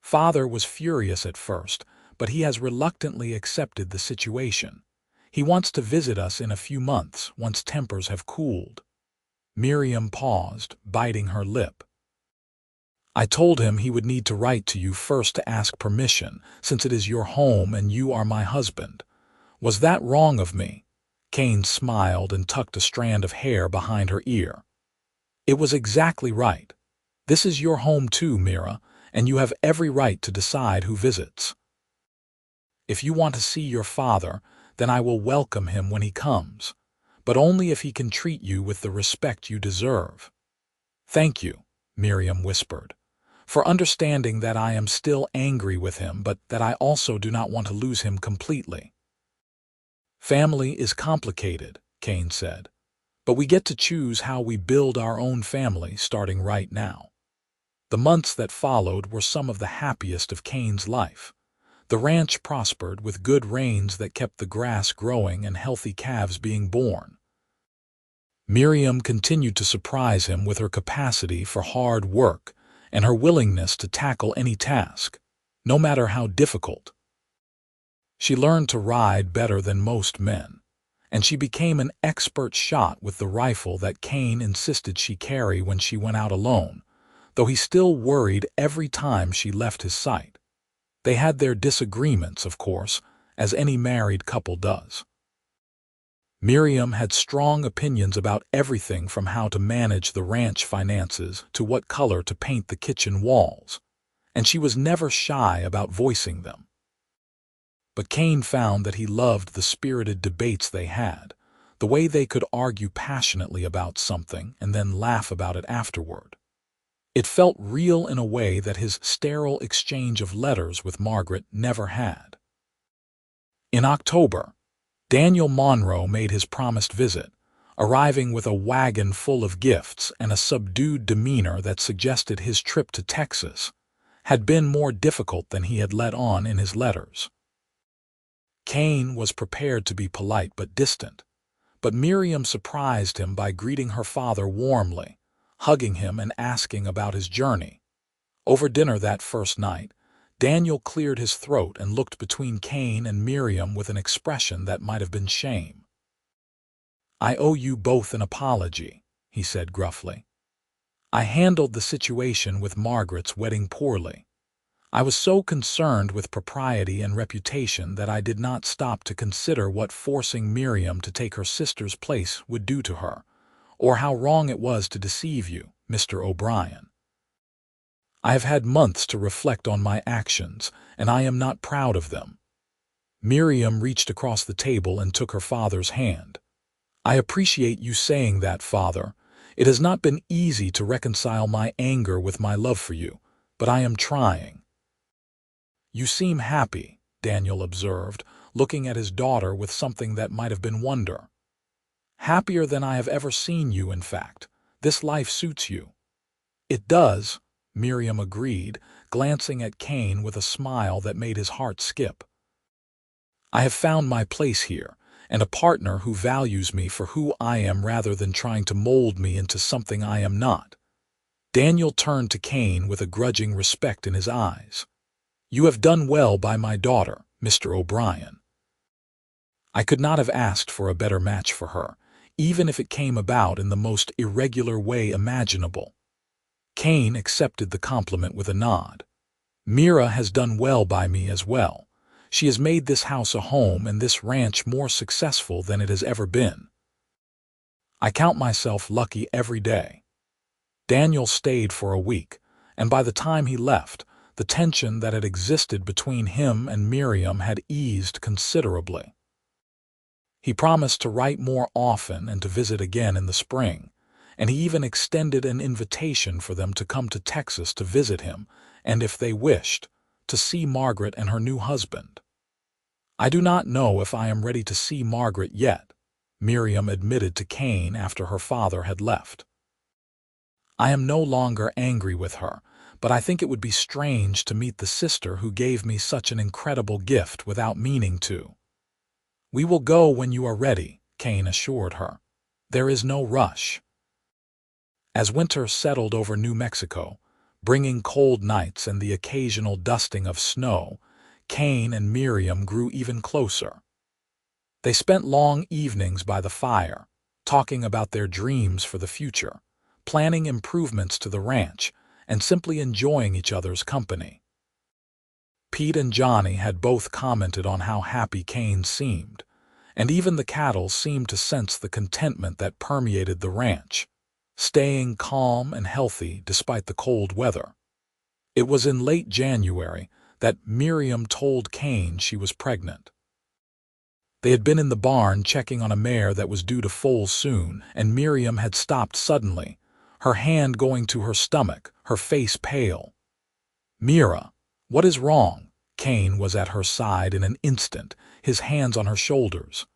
Father was furious at first, but he has reluctantly accepted the situation. He wants to visit us in a few months, once tempers have cooled. Miriam paused, biting her lip. I told him he would need to write to you first to ask permission, since it is your home and you are my husband. Was that wrong of me? Kane smiled and tucked a strand of hair behind her ear. It was exactly right. This is your home too, Mira, and you have every right to decide who visits. If you want to see your father, then I will welcome him when he comes, but only if he can treat you with the respect you deserve. Thank you, Miriam whispered, for understanding that I am still angry with him, but that I also do not want to lose him completely. Family is complicated, Kane said, but we get to choose how we build our own family starting right now. The months that followed were some of the happiest of Kane's life. The ranch prospered with good rains that kept the grass growing and healthy calves being born. Miriam continued to surprise him with her capacity for hard work and her willingness to tackle any task, no matter how difficult. She learned to ride better than most men, and she became an expert shot with the rifle that Kane insisted she carry when she went out alone, though he still worried every time she left his sight. They had their disagreements, of course, as any married couple does. Miriam had strong opinions about everything from how to manage the ranch finances to what color to paint the kitchen walls, and she was never shy about voicing them. But Kane found that he loved the spirited debates they had, the way they could argue passionately about something and then laugh about it afterward. It felt real in a way that his sterile exchange of letters with Margaret never had. In October, Daniel Monroe made his promised visit, arriving with a wagon full of gifts and a subdued demeanor that suggested his trip to Texas had been more difficult than he had let on in his letters. Kane was prepared to be polite but distant, but Miriam surprised him by greeting her father warmly, hugging him and asking about his journey. Over dinner that first night, Daniel cleared his throat and looked between Kane and Miriam with an expression that might have been shame. I owe you both an apology, he said gruffly. I handled the situation with Margaret's wedding poorly. I was so concerned with propriety and reputation that I did not stop to consider what forcing Miriam to take her sister's place would do to her, or how wrong it was to deceive you, Mr. O'Brien. I have had months to reflect on my actions, and I am not proud of them. Miriam reached across the table and took her father's hand. I appreciate you saying that, Father. It has not been easy to reconcile my anger with my love for you, but I am trying. You seem happy, Daniel observed, looking at his daughter with something that might have been wonder. Happier than I have ever seen you, in fact. This life suits you. It does, Miriam agreed, glancing at Kane with a smile that made his heart skip. I have found my place here, and a partner who values me for who I am rather than trying to mold me into something I am not. Daniel turned to Kane with a grudging respect in his eyes. You have done well by my daughter, Mr. O'Brien. I could not have asked for a better match for her, even if it came about in the most irregular way imaginable. Kane accepted the compliment with a nod. Mira has done well by me as well. She has made this house a home and this ranch more successful than it has ever been. I count myself lucky every day. Daniel stayed for a week, and by the time he left, the tension that had existed between him and Miriam had eased considerably. He promised to write more often and to visit again in the spring, and he even extended an invitation for them to come to Texas to visit him, and if they wished, to see Margaret and her new husband. I do not know if I am ready to see Margaret yet, Miriam admitted to Kane after her father had left. I am no longer angry with her, but I think it would be strange to meet the sister who gave me such an incredible gift without meaning to." "We will go when you are ready," Kane assured her. "There is no rush." As winter settled over New Mexico, bringing cold nights and the occasional dusting of snow, Kane and Miriam grew even closer. They spent long evenings by the fire, talking about their dreams for the future, planning improvements to the ranch, and simply enjoying each other's company. Pete and Johnny had both commented on how happy Kane seemed, and even the cattle seemed to sense the contentment that permeated the ranch, staying calm and healthy despite the cold weather. It was in late January that Miriam told Kane she was pregnant. They had been in the barn checking on a mare that was due to foal soon, and Miriam had stopped suddenly, her hand going to her stomach, her face pale. "Mira, what is wrong?" Kane was at her side in an instant, his hands on her shoulders.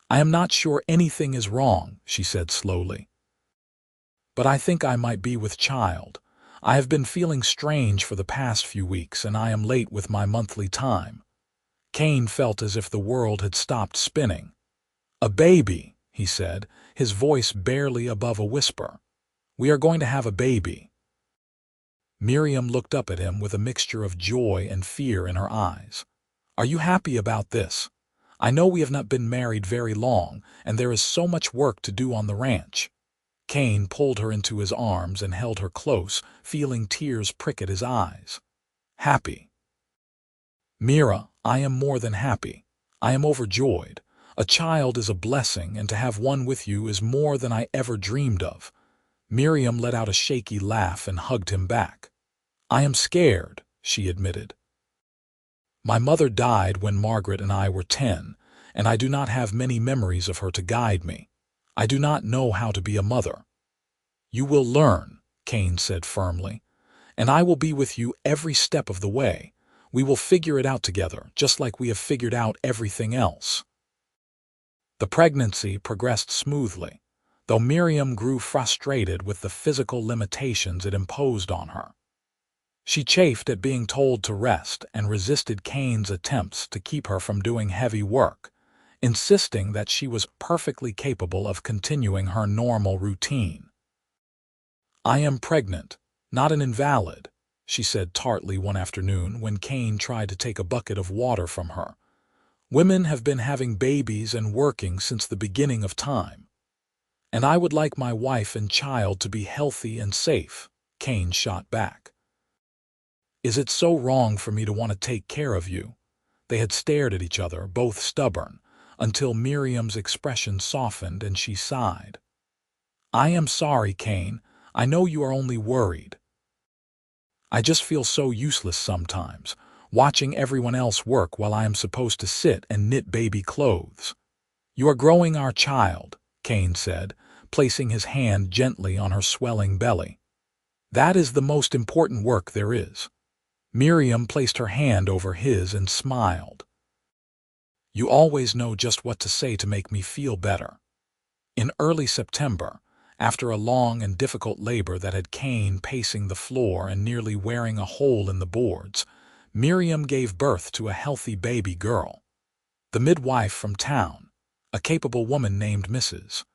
"I am not sure anything is wrong," she said slowly. "But I think I might be with child. I have been feeling strange for the past few weeks, and I am late with my monthly time." Kane felt as if the world had stopped spinning. "A baby," he said, his voice barely above a whisper. "We are going to have a baby." Miriam looked up at him with a mixture of joy and fear in her eyes. "Are you happy about this? I know we have not been married very long, and there is so much work to do on the ranch." Kane pulled her into his arms and held her close, feeling tears prick at his eyes. "Happy? Mira, I am more than happy. I am overjoyed. A child is a blessing, and to have one with you is more than I ever dreamed of." Miriam let out a shaky laugh and hugged him back. "I am scared," she admitted. "My mother died when Margaret and I were 10, and I do not have many memories of her to guide me. I do not know how to be a mother." "You will learn," Kane said firmly, "and I will be with you every step of the way. We will figure it out together, just like we have figured out everything else." The pregnancy progressed smoothly, though Miriam grew frustrated with the physical limitations it imposed on her. She chafed at being told to rest and resisted Kane's attempts to keep her from doing heavy work, insisting that she was perfectly capable of continuing her normal routine. "I am pregnant, not an invalid," she said tartly one afternoon when Kane tried to take a bucket of water from her. "Women have been having babies and working since the beginning of time. And I would like my wife and child to be healthy and safe," Kane shot back. "Is it so wrong for me to want to take care of you?" They had stared at each other, both stubborn, until Miriam's expression softened and she sighed. "I am sorry, Kane. I know you are only worried. I just feel so useless sometimes, watching everyone else work while I am supposed to sit and knit baby clothes." "You are growing our child," Kane said, placing his hand gently on her swelling belly. "That is the most important work there is." Miriam placed her hand over his and smiled. "You always know just what to say to make me feel better." In early September, after a long and difficult labor that had Kane pacing the floor and nearly wearing a hole in the boards, Miriam gave birth to a healthy baby girl. The midwife from town, a capable woman named Mrs.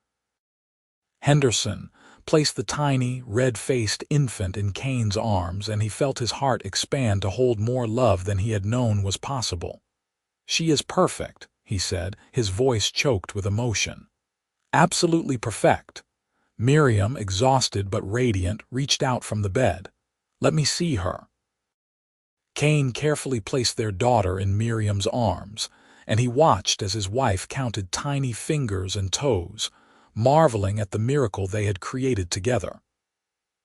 Henderson, placed the tiny, red-faced infant in Kane's arms, and he felt his heart expand to hold more love than he had known was possible. "She is perfect," he said, his voice choked with emotion. "Absolutely perfect." Miriam, exhausted but radiant, reached out from the bed. "Let me see her." Kane carefully placed their daughter in Miriam's arms, and he watched as his wife counted tiny fingers and toes, marveling at the miracle they had created together.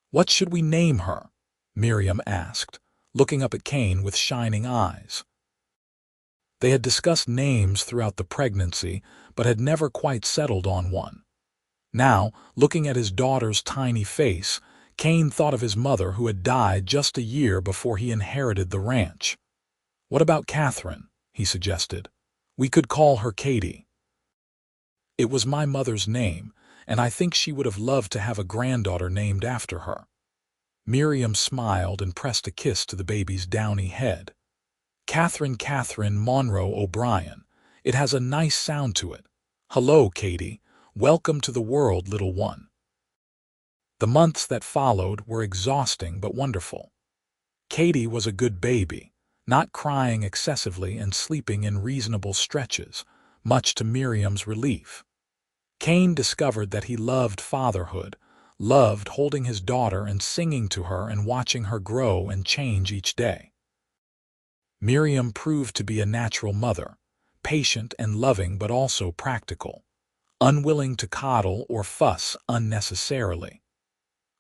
"What should we name her?" Miriam asked, looking up at Kane with shining eyes. They had discussed names throughout the pregnancy, but had never quite settled on one. Now, looking at his daughter's tiny face, Kane thought of his mother who had died just a year before he inherited the ranch. "What about Catherine?" he suggested. "We could call her Katie." "It was my mother's name, and I think she would have loved to have a granddaughter named after her." Miriam smiled and pressed a kiss to the baby's downy head. Catherine Monroe O'Brien. It has a nice sound to it. Hello, Katie. Welcome to the world, little one. The months that followed were exhausting but wonderful. Katie was a good baby, not crying excessively and sleeping in reasonable stretches, much to Miriam's relief. Kane discovered that he loved fatherhood, loved holding his daughter and singing to her and watching her grow and change each day. Miriam proved to be a natural mother, patient and loving but also practical, unwilling to coddle or fuss unnecessarily.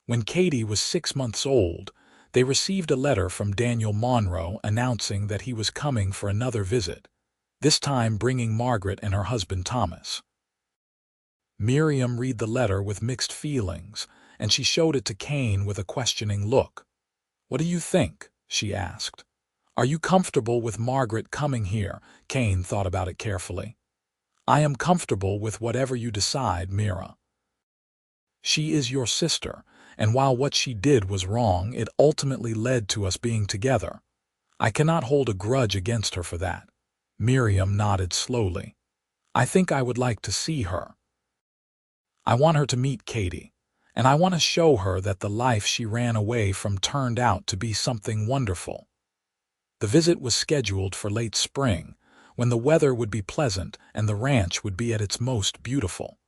When Katie was 6 months old, they received a letter from Daniel Monroe announcing that he was coming for another visit, this time bringing Margaret and her husband Thomas. Miriam read the letter with mixed feelings, and she showed it to Kane with a questioning look. "What do you think?" she asked. "Are you comfortable with Margaret coming here?" Kane thought about it carefully. "I am comfortable with whatever you decide, Mira. She is your sister, and while what she did was wrong, it ultimately led to us being together. I cannot hold a grudge against her for that." Miriam nodded slowly. "I think I would like to see her. I want her to meet Katie, and I want to show her that the life she ran away from turned out to be something wonderful." The visit was scheduled for late spring, when the weather would be pleasant and the ranch would be at its most beautiful.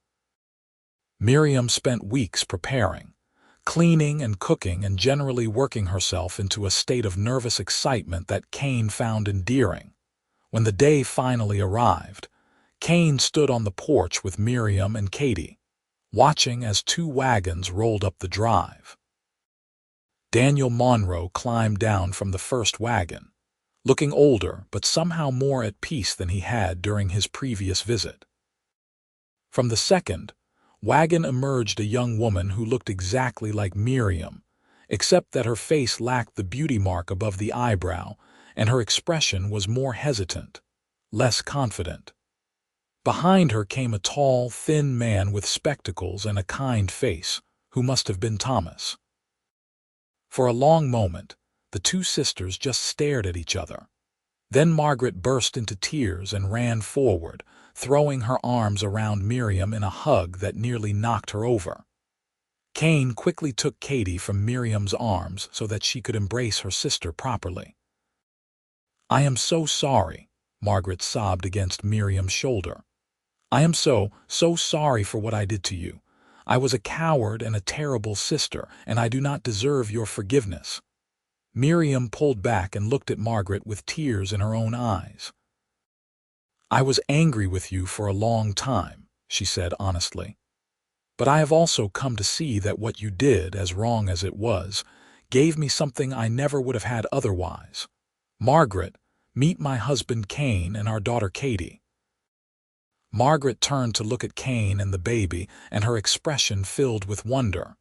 Miriam spent weeks preparing, cleaning and cooking and generally working herself into a state of nervous excitement that Kane found endearing. When the day finally arrived, Kane stood on the porch with Miriam and Katie, watching as 2 wagons rolled up the drive. Daniel Monroe climbed down from the first wagon, looking older but somehow more at peace than he had during his previous visit. From the second wagon emerged a young woman who looked exactly like Miriam, except that her face lacked the beauty mark above the eyebrow, and her expression was more hesitant, less confident. Behind her came a tall, thin man with spectacles and a kind face, who must have been Thomas. For a long moment, the 2 sisters just stared at each other. Then Margaret burst into tears and ran forward, throwing her arms around Miriam in a hug that nearly knocked her over. Kane quickly took Katie from Miriam's arms so that she could embrace her sister properly. "I am so sorry," Margaret sobbed against Miriam's shoulder. "I am so sorry for what I did to you. I was a coward and a terrible sister, and I do not deserve your forgiveness." Miriam pulled back and looked at Margaret with tears in her own eyes. "I was angry with you for a long time," she said honestly. "But I have also come to see that what you did, as wrong as it was, gave me something I never would have had otherwise. Margaret, meet my husband Kane and our daughter Katie." Margaret turned to look at Kane and the baby, and her expression filled with wonder.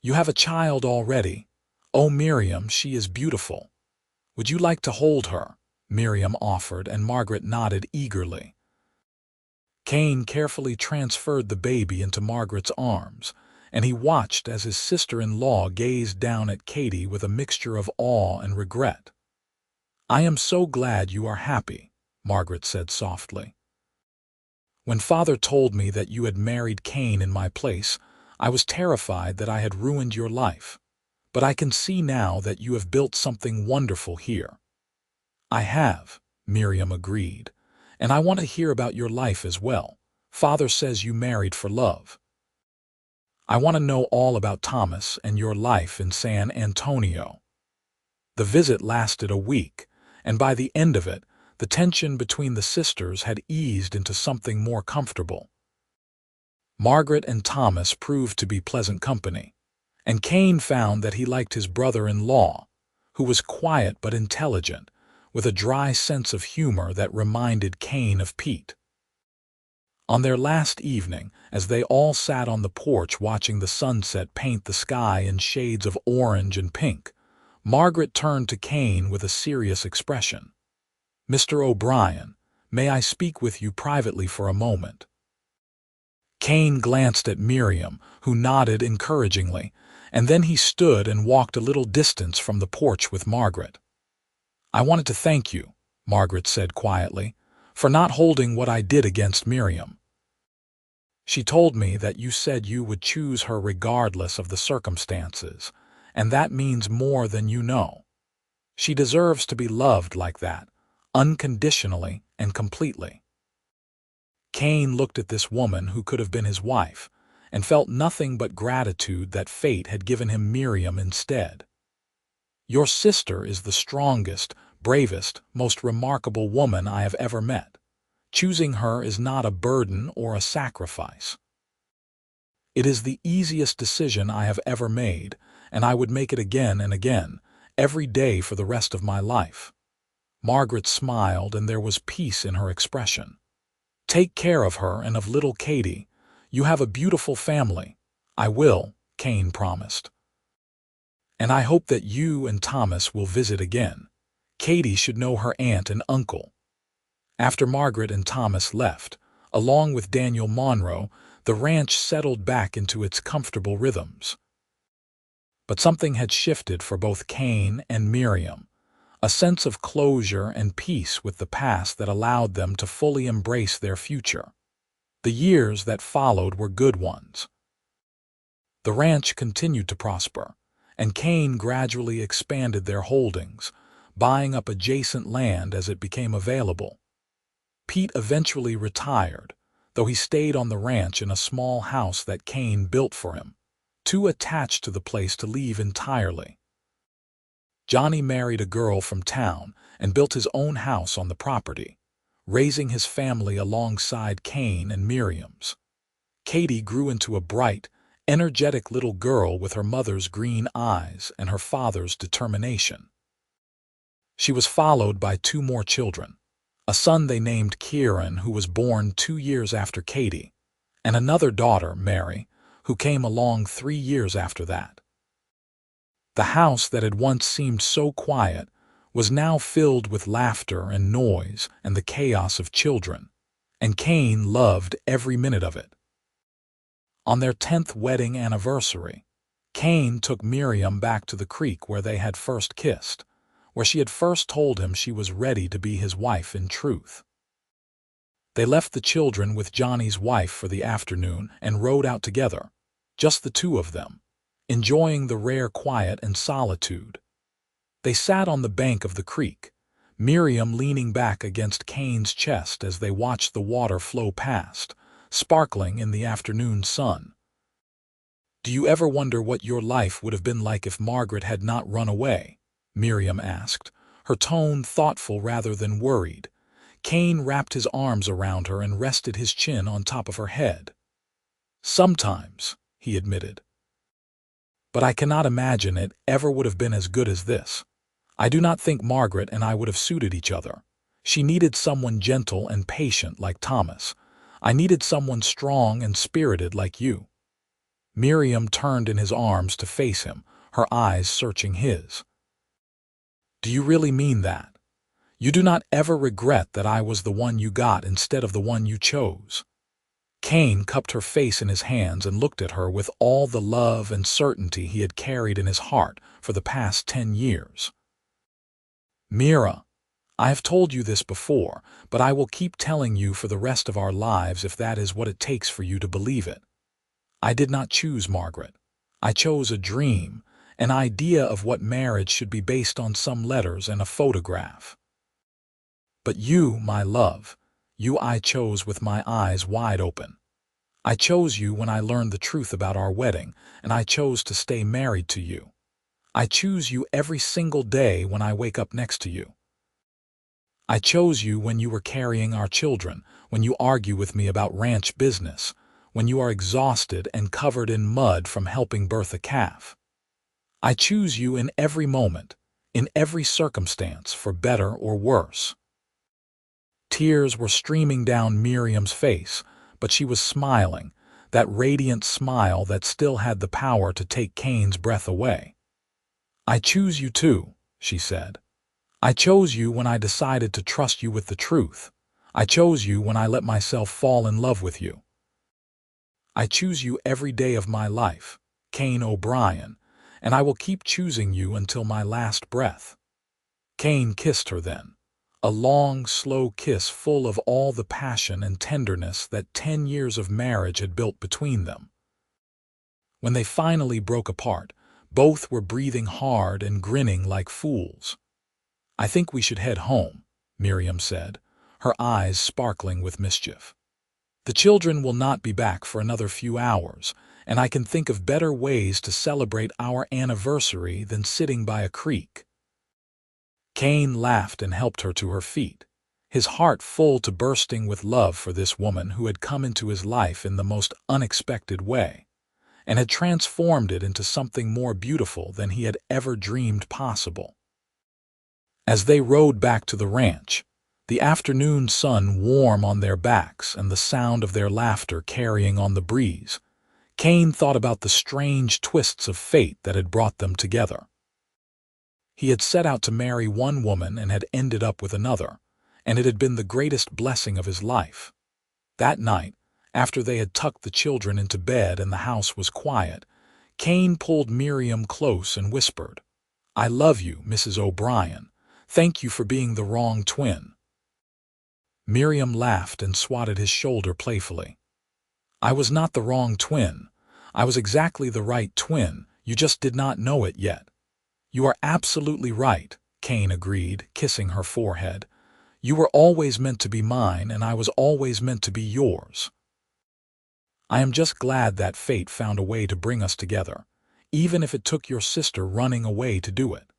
"You have a child already? Oh, Miriam, she is beautiful. Would you like to hold her?" Miriam offered, and Margaret nodded eagerly. Kane carefully transferred the baby into Margaret's arms, and he watched as his sister-in-law gazed down at Katie with a mixture of awe and regret. "I am so glad you are happy," Margaret said softly. "When Father told me that you had married Kane in my place, I was terrified that I had ruined your life. But I can see now that you have built something wonderful here." "I have," Miriam agreed, "and I want to hear about your life as well. Father says you married for love. I want to know all about Thomas and your life in San Antonio." The visit lasted a week, and by the end of it, the tension between the sisters had eased into something more comfortable. Margaret and Thomas proved to be pleasant company, and Kane found that he liked his brother-in-law, who was quiet but intelligent, with a dry sense of humor that reminded Kane of Pete. On their last evening, as they all sat on the porch watching the sunset paint the sky in shades of orange and pink, Margaret turned to Kane with a serious expression. "Mr. O'Brien, may I speak with you privately for a moment?" Kane glanced at Miriam, who nodded encouragingly, and then he stood and walked a little distance from the porch with Margaret. "I wanted to thank you," Margaret said quietly, "for not holding what I did against Miriam. She told me that you said you would choose her regardless of the circumstances, and that means more than you know. She deserves to be loved like that, unconditionally and completely." Kane looked at this woman who could have been his wife, and felt nothing but gratitude that fate had given him Miriam instead. "Your sister is the strongest, bravest, most remarkable woman I have ever met. Choosing her is not a burden or a sacrifice. It is the easiest decision I have ever made, and I would make it again and again, every day for the rest of my life." Margaret smiled, and there was peace in her expression. "Take care of her and of little Katie. You have a beautiful family." "I will," Kane promised. "And I hope that you and Thomas will visit again. Katie should know her aunt and uncle." After Margaret and Thomas left, along with Daniel Monroe, the ranch settled back into its comfortable rhythms. But something had shifted for both Kane and Miriam, a sense of closure and peace with the past that allowed them to fully embrace their future. The years that followed were good ones. The ranch continued to prosper, and Kane gradually expanded their holdings, buying up adjacent land as it became available. Pete eventually retired, though he stayed on the ranch in a small house that Kane built for him, too attached to the place to leave entirely. Johnny married a girl from town and built his own house on the property, raising his family alongside Kane and Miriam's. Katie grew into a bright, energetic little girl with her mother's green eyes and her father's determination. She was followed by 2 more children, a son they named Kieran, who was born 2 years after Katie, and another daughter, Mary, who came along 3 years after that. The house that had once seemed so quiet was now filled with laughter and noise and the chaos of children, and Kane loved every minute of it. On their 10th wedding anniversary, Kane took Miriam back to the creek where they had first kissed, where she had first told him she was ready to be his wife in truth. They left the children with Johnny's wife for the afternoon and rode out together, just the 2 of them, enjoying the rare quiet and solitude. They sat on the bank of the creek, Miriam leaning back against Kane's chest as they watched the water flow past, sparkling in the afternoon sun. "Do you ever wonder what your life would have been like if Margaret had not run away?" Miriam asked, her tone thoughtful rather than worried. Kane wrapped his arms around her and rested his chin on top of her head. "Sometimes," he admitted. "But I cannot imagine it ever would have been as good as this. I do not think Margaret and I would have suited each other. She needed someone gentle and patient like Thomas. I needed someone strong and spirited like you." Miriam turned in his arms to face him, her eyes searching his. "Do you really mean that? You do not ever regret that I was the one you got instead of the one you chose?" Kane cupped her face in his hands and looked at her with all the love and certainty he had carried in his heart for the past 10 years. "Mira, I have told you this before, but I will keep telling you for the rest of our lives if that is what it takes for you to believe it. I did not choose Margaret. I chose a dream, an idea of what marriage should be based on some letters and a photograph. But you, my love, you I chose with my eyes wide open. I chose you when I learned the truth about our wedding, and I chose to stay married to you. I choose you every single day when I wake up next to you. I chose you when you were carrying our children, when you argue with me about ranch business, when you are exhausted and covered in mud from helping birth a calf. I choose you in every moment, in every circumstance, for better or worse." Tears were streaming down Miriam's face, but she was smiling, that radiant smile that still had the power to take Kane's breath away. "I choose you too," she said. "I chose you when I decided to trust you with the truth. I chose you when I let myself fall in love with you. I choose you every day of my life, Kane O'Brien, and I will keep choosing you until my last breath." Kane kissed her then, a long, slow kiss full of all the passion and tenderness that 10 years of marriage had built between them. When they finally broke apart, both were breathing hard and grinning like fools. "I think we should head home," Miriam said, her eyes sparkling with mischief. "The children will not be back for another few hours, and I can think of better ways to celebrate our anniversary than sitting by a creek." Kane laughed and helped her to her feet, his heart full to bursting with love for this woman who had come into his life in the most unexpected way, and had transformed it into something more beautiful than he had ever dreamed possible. As they rode back to the ranch, the afternoon sun warm on their backs and the sound of their laughter carrying on the breeze, Kane thought about the strange twists of fate that had brought them together. He had set out to marry one woman and had ended up with another, and it had been the greatest blessing of his life. That night, after they had tucked the children into bed and the house was quiet, Kane pulled Miriam close and whispered, "I love you, Mrs. O'Brien. Thank you for being the wrong twin." Miriam laughed and swatted his shoulder playfully. "I was not the wrong twin. I was exactly the right twin. You just did not know it yet." "You are absolutely right," Kane agreed, kissing her forehead. "You were always meant to be mine, and I was always meant to be yours. I am just glad that fate found a way to bring us together, even if it took your sister running away to do it."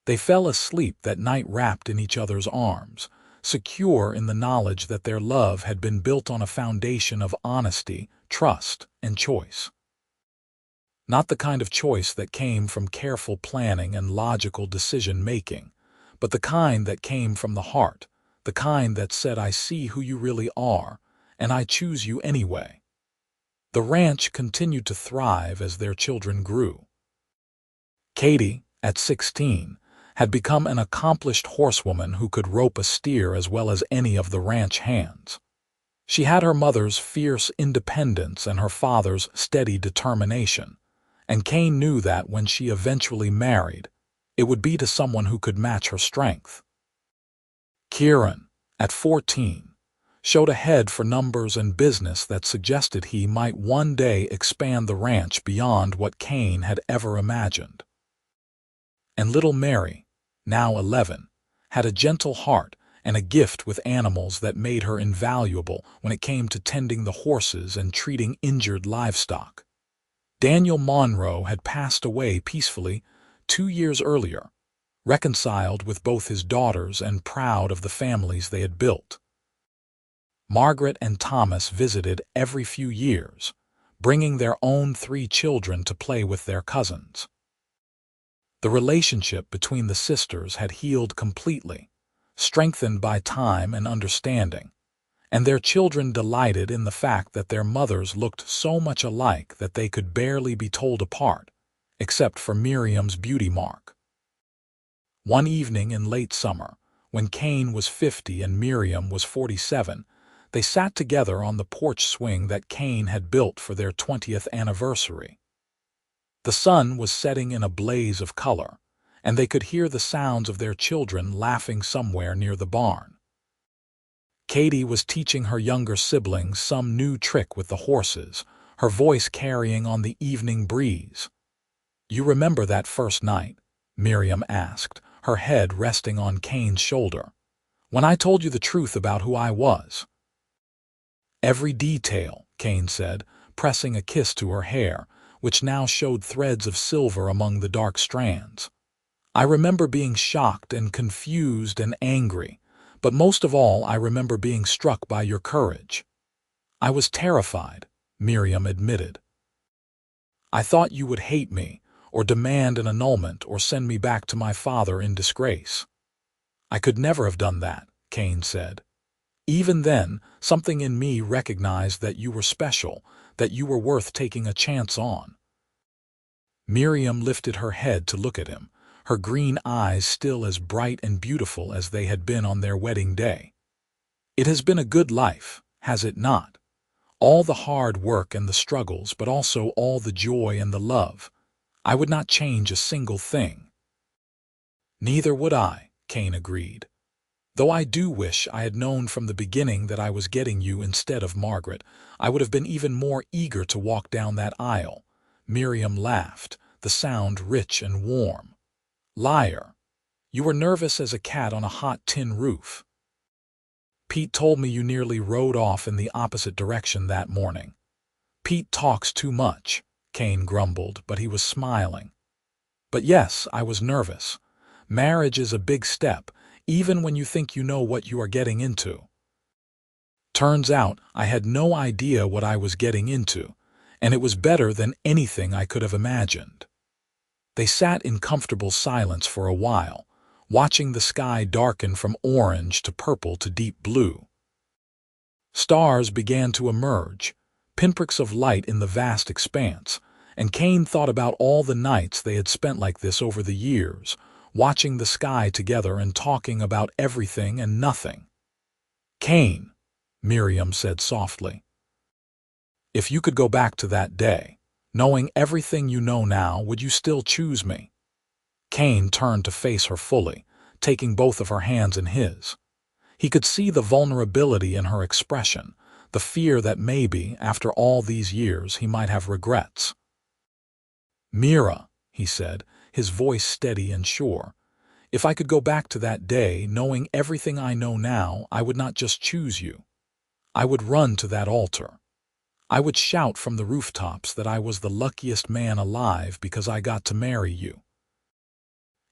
They fell asleep that night wrapped in each other's arms, secure in the knowledge that their love had been built on a foundation of honesty, trust, and choice. Not the kind of choice that came from careful planning and logical decision-making, but the kind that came from the heart, the kind that said, "I see who you really are, and I choose you anyway." The ranch continued to thrive as their children grew. Katie, at 16, had become an accomplished horsewoman who could rope a steer as well as any of the ranch hands. She had her mother's fierce independence and her father's steady determination, and Kane knew that when she eventually married, it would be to someone who could match her strength. Kieran, at 14, showed a head for numbers and business that suggested he might one day expand the ranch beyond what Kane had ever imagined. And little Mary, now 11, had a gentle heart and a gift with animals that made her invaluable when it came to tending the horses and treating injured livestock. Daniel Monroe had passed away peacefully 2 years earlier, reconciled with both his daughters and proud of the families they had built. Margaret and Thomas visited every few years, bringing their own 3 children to play with their cousins. The relationship between the sisters had healed completely, strengthened by time and understanding, and their children delighted in the fact that their mothers looked so much alike that they could barely be told apart, except for Miriam's beauty mark. One evening in late summer, when Kane was 50 and Miriam was 47, they sat together on the porch swing that Kane had built for their 20th anniversary. The sun was setting in a blaze of color, and they could hear the sounds of their children laughing somewhere near the barn. Katie was teaching her younger siblings some new trick with the horses, her voice carrying on the evening breeze. "You remember that first night?" Miriam asked, her head resting on Kane's shoulder. "When I told you the truth about who I was?" "Every detail," Kane said, pressing a kiss to her hair, which now showed threads of silver among the dark strands. "I remember being shocked and confused and angry, but most of all I remember being struck by your courage." "I was terrified," Miriam admitted. "I thought you would hate me, or demand an annulment, or send me back to my father in disgrace." "I could never have done that," Kane said. "Even then, something in me recognized that you were special, that you were worth taking a chance on." Miriam lifted her head to look at him, her green eyes still as bright and beautiful as they had been on their wedding day. "It has been a good life, has it not? All the hard work and the struggles, but also all the joy and the love. I would not change a single thing." "Neither would I," Kane agreed. "Though I do wish I had known from the beginning that I was getting you instead of Margaret, I would have been even more eager to walk down that aisle." Miriam laughed, the sound rich and warm. "Liar. You were nervous as a cat on a hot tin roof. Pete told me you nearly rode off in the opposite direction that morning." "Pete talks too much," Kane grumbled, but he was smiling. "But yes, I was nervous. Marriage is a big step, even when you think you know what you are getting into." "Turns out I had no idea what I was getting into, and it was better than anything I could have imagined." They sat in comfortable silence for a while, watching the sky darken from orange to purple to deep blue. Stars began to emerge, pinpricks of light in the vast expanse, and Kane thought about all the nights they had spent like this over the years, watching the sky together and talking about everything and nothing. "Kane," Miriam said softly, "if you could go back to that day, knowing everything you know now, would you still choose me?" Kane turned to face her fully, taking both of her hands in his. He could see the vulnerability in her expression, the fear that maybe, after all these years, he might have regrets. "Mira," he said, his voice steady and sure, "if I could go back to that day, knowing everything I know now, I would not just choose you. I would run to that altar. I would shout from the rooftops that I was the luckiest man alive because I got to marry you.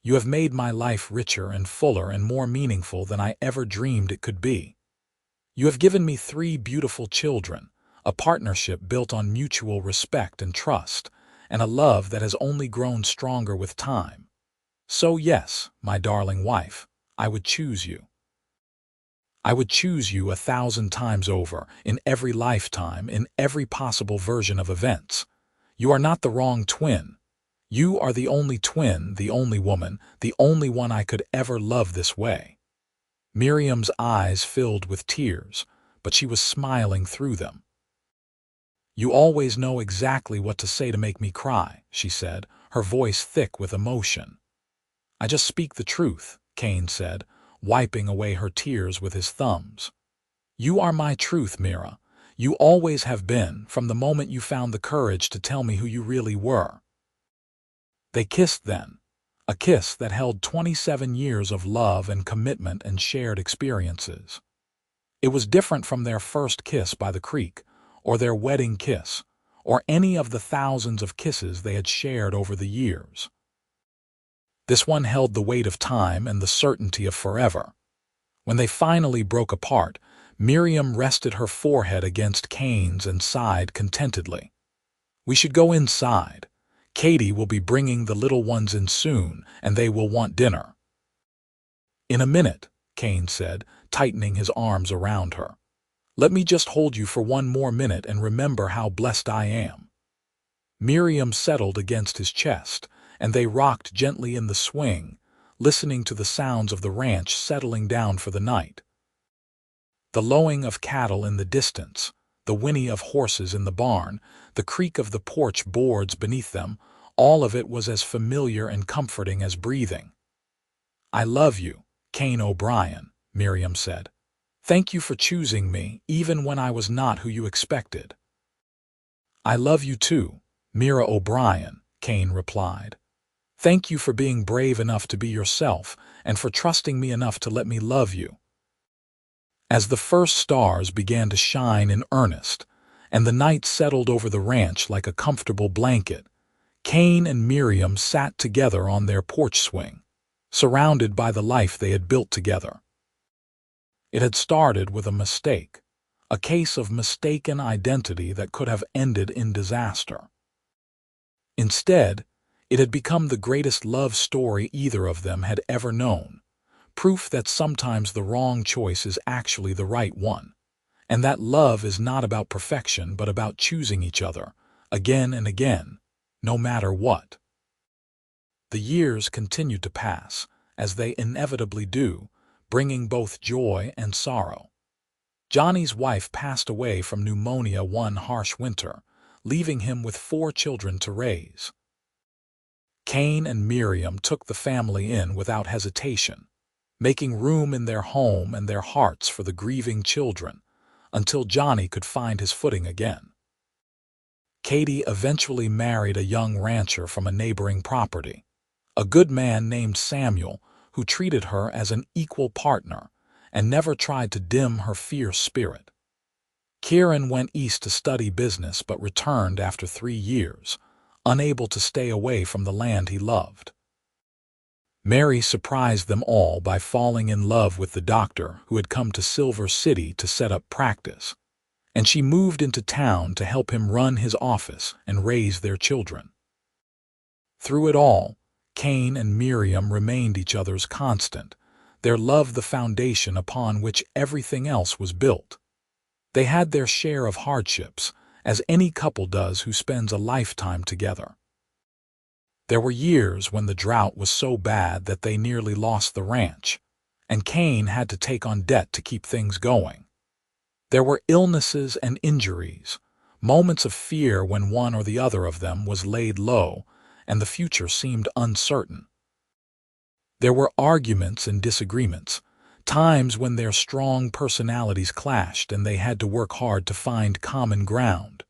You have made my life richer and fuller and more meaningful than I ever dreamed it could be. You have given me 3 beautiful children, a partnership built on mutual respect and trust, and a love that has only grown stronger with time. So yes, my darling wife, I would choose you. I would choose you 1,000 times over, in every lifetime, in every possible version of events. You are not the wrong twin. You are the only twin, the only woman, the only one I could ever love this way." Miriam's eyes filled with tears, but she was smiling through them. "You always know exactly what to say to make me cry," she said, her voice thick with emotion. "I just speak the truth," Kane said, wiping away her tears with his thumbs. "You are my truth, Mira. You always have been, from the moment you found the courage to tell me who you really were." They kissed then, a kiss that held 27 years of love and commitment and shared experiences. It was different from their first kiss by the creek, or their wedding kiss, or any of the thousands of kisses they had shared over the years. This one held the weight of time and the certainty of forever. When they finally broke apart, Miriam rested her forehead against Kane's and sighed contentedly. "We should go inside. Katie will be bringing the little ones in soon, and they will want dinner." "In a minute," Kane said, tightening his arms around her. "Let me just hold you for one more minute and remember how blessed I am." Miriam settled against his chest, and they rocked gently in the swing, listening to the sounds of the ranch settling down for the night. The lowing of cattle in the distance, the whinny of horses in the barn, the creak of the porch boards beneath them, all of it was as familiar and comforting as breathing. "I love you, Kane O'Brien," Miriam said. "Thank you for choosing me, even when I was not who you expected." "I love you too, Mira O'Brien," Kane replied. "Thank you for being brave enough to be yourself and for trusting me enough to let me love you." As the first stars began to shine in earnest, and the night settled over the ranch like a comfortable blanket, Kane and Miriam sat together on their porch swing, surrounded by the life they had built together. It had started with a mistake, a case of mistaken identity that could have ended in disaster. Instead, it had become the greatest love story either of them had ever known, proof that sometimes the wrong choice is actually the right one, and that love is not about perfection but about choosing each other, again and again, no matter what. The years continued to pass, as they inevitably do, bringing both joy and sorrow. Johnny's wife passed away from pneumonia one harsh winter, leaving him with 4 children to raise. Kane and Miriam took the family in without hesitation, making room in their home and their hearts for the grieving children, until Johnny could find his footing again. Katie eventually married a young rancher from a neighboring property, a good man named Samuel, who treated her as an equal partner and never tried to dim her fierce spirit. Kieran went east to study business but returned after 3 years, unable to stay away from the land he loved. Mary surprised them all by falling in love with the doctor who had come to Silver City to set up practice, and she moved into town to help him run his office and raise their children. Through it all, Kane and Miriam remained each other's constant, their love the foundation upon which everything else was built. They had their share of hardships, as any couple does who spends a lifetime together. There were years when the drought was so bad that they nearly lost the ranch, and Kane had to take on debt to keep things going. There were illnesses and injuries, moments of fear when one or the other of them was laid low and the future seemed uncertain. There were arguments and disagreements, times when their strong personalities clashed and they had to work hard to find common ground.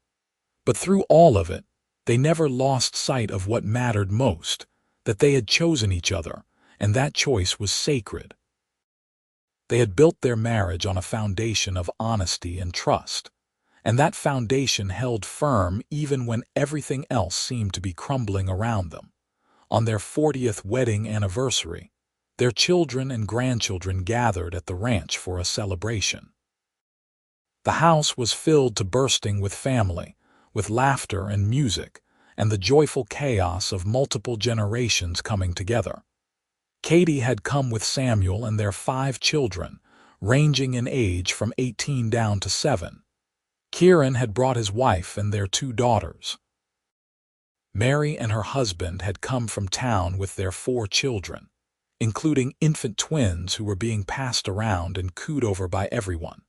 But through all of it, they never lost sight of what mattered most, that they had chosen each other, and that choice was sacred. They had built their marriage on a foundation of honesty and trust, and that foundation held firm even when everything else seemed to be crumbling around them. On their 40th wedding anniversary, their children and grandchildren gathered at the ranch for a celebration. The house was filled to bursting with family, with laughter and music, and the joyful chaos of multiple generations coming together. Katie had come with Samuel and their 5 children, ranging in age from 18 down to 7. Kieran had brought his wife and their 2 daughters. Mary and her husband had come from town with their 4 children, including infant twins who were being passed around and cooed over by everyone.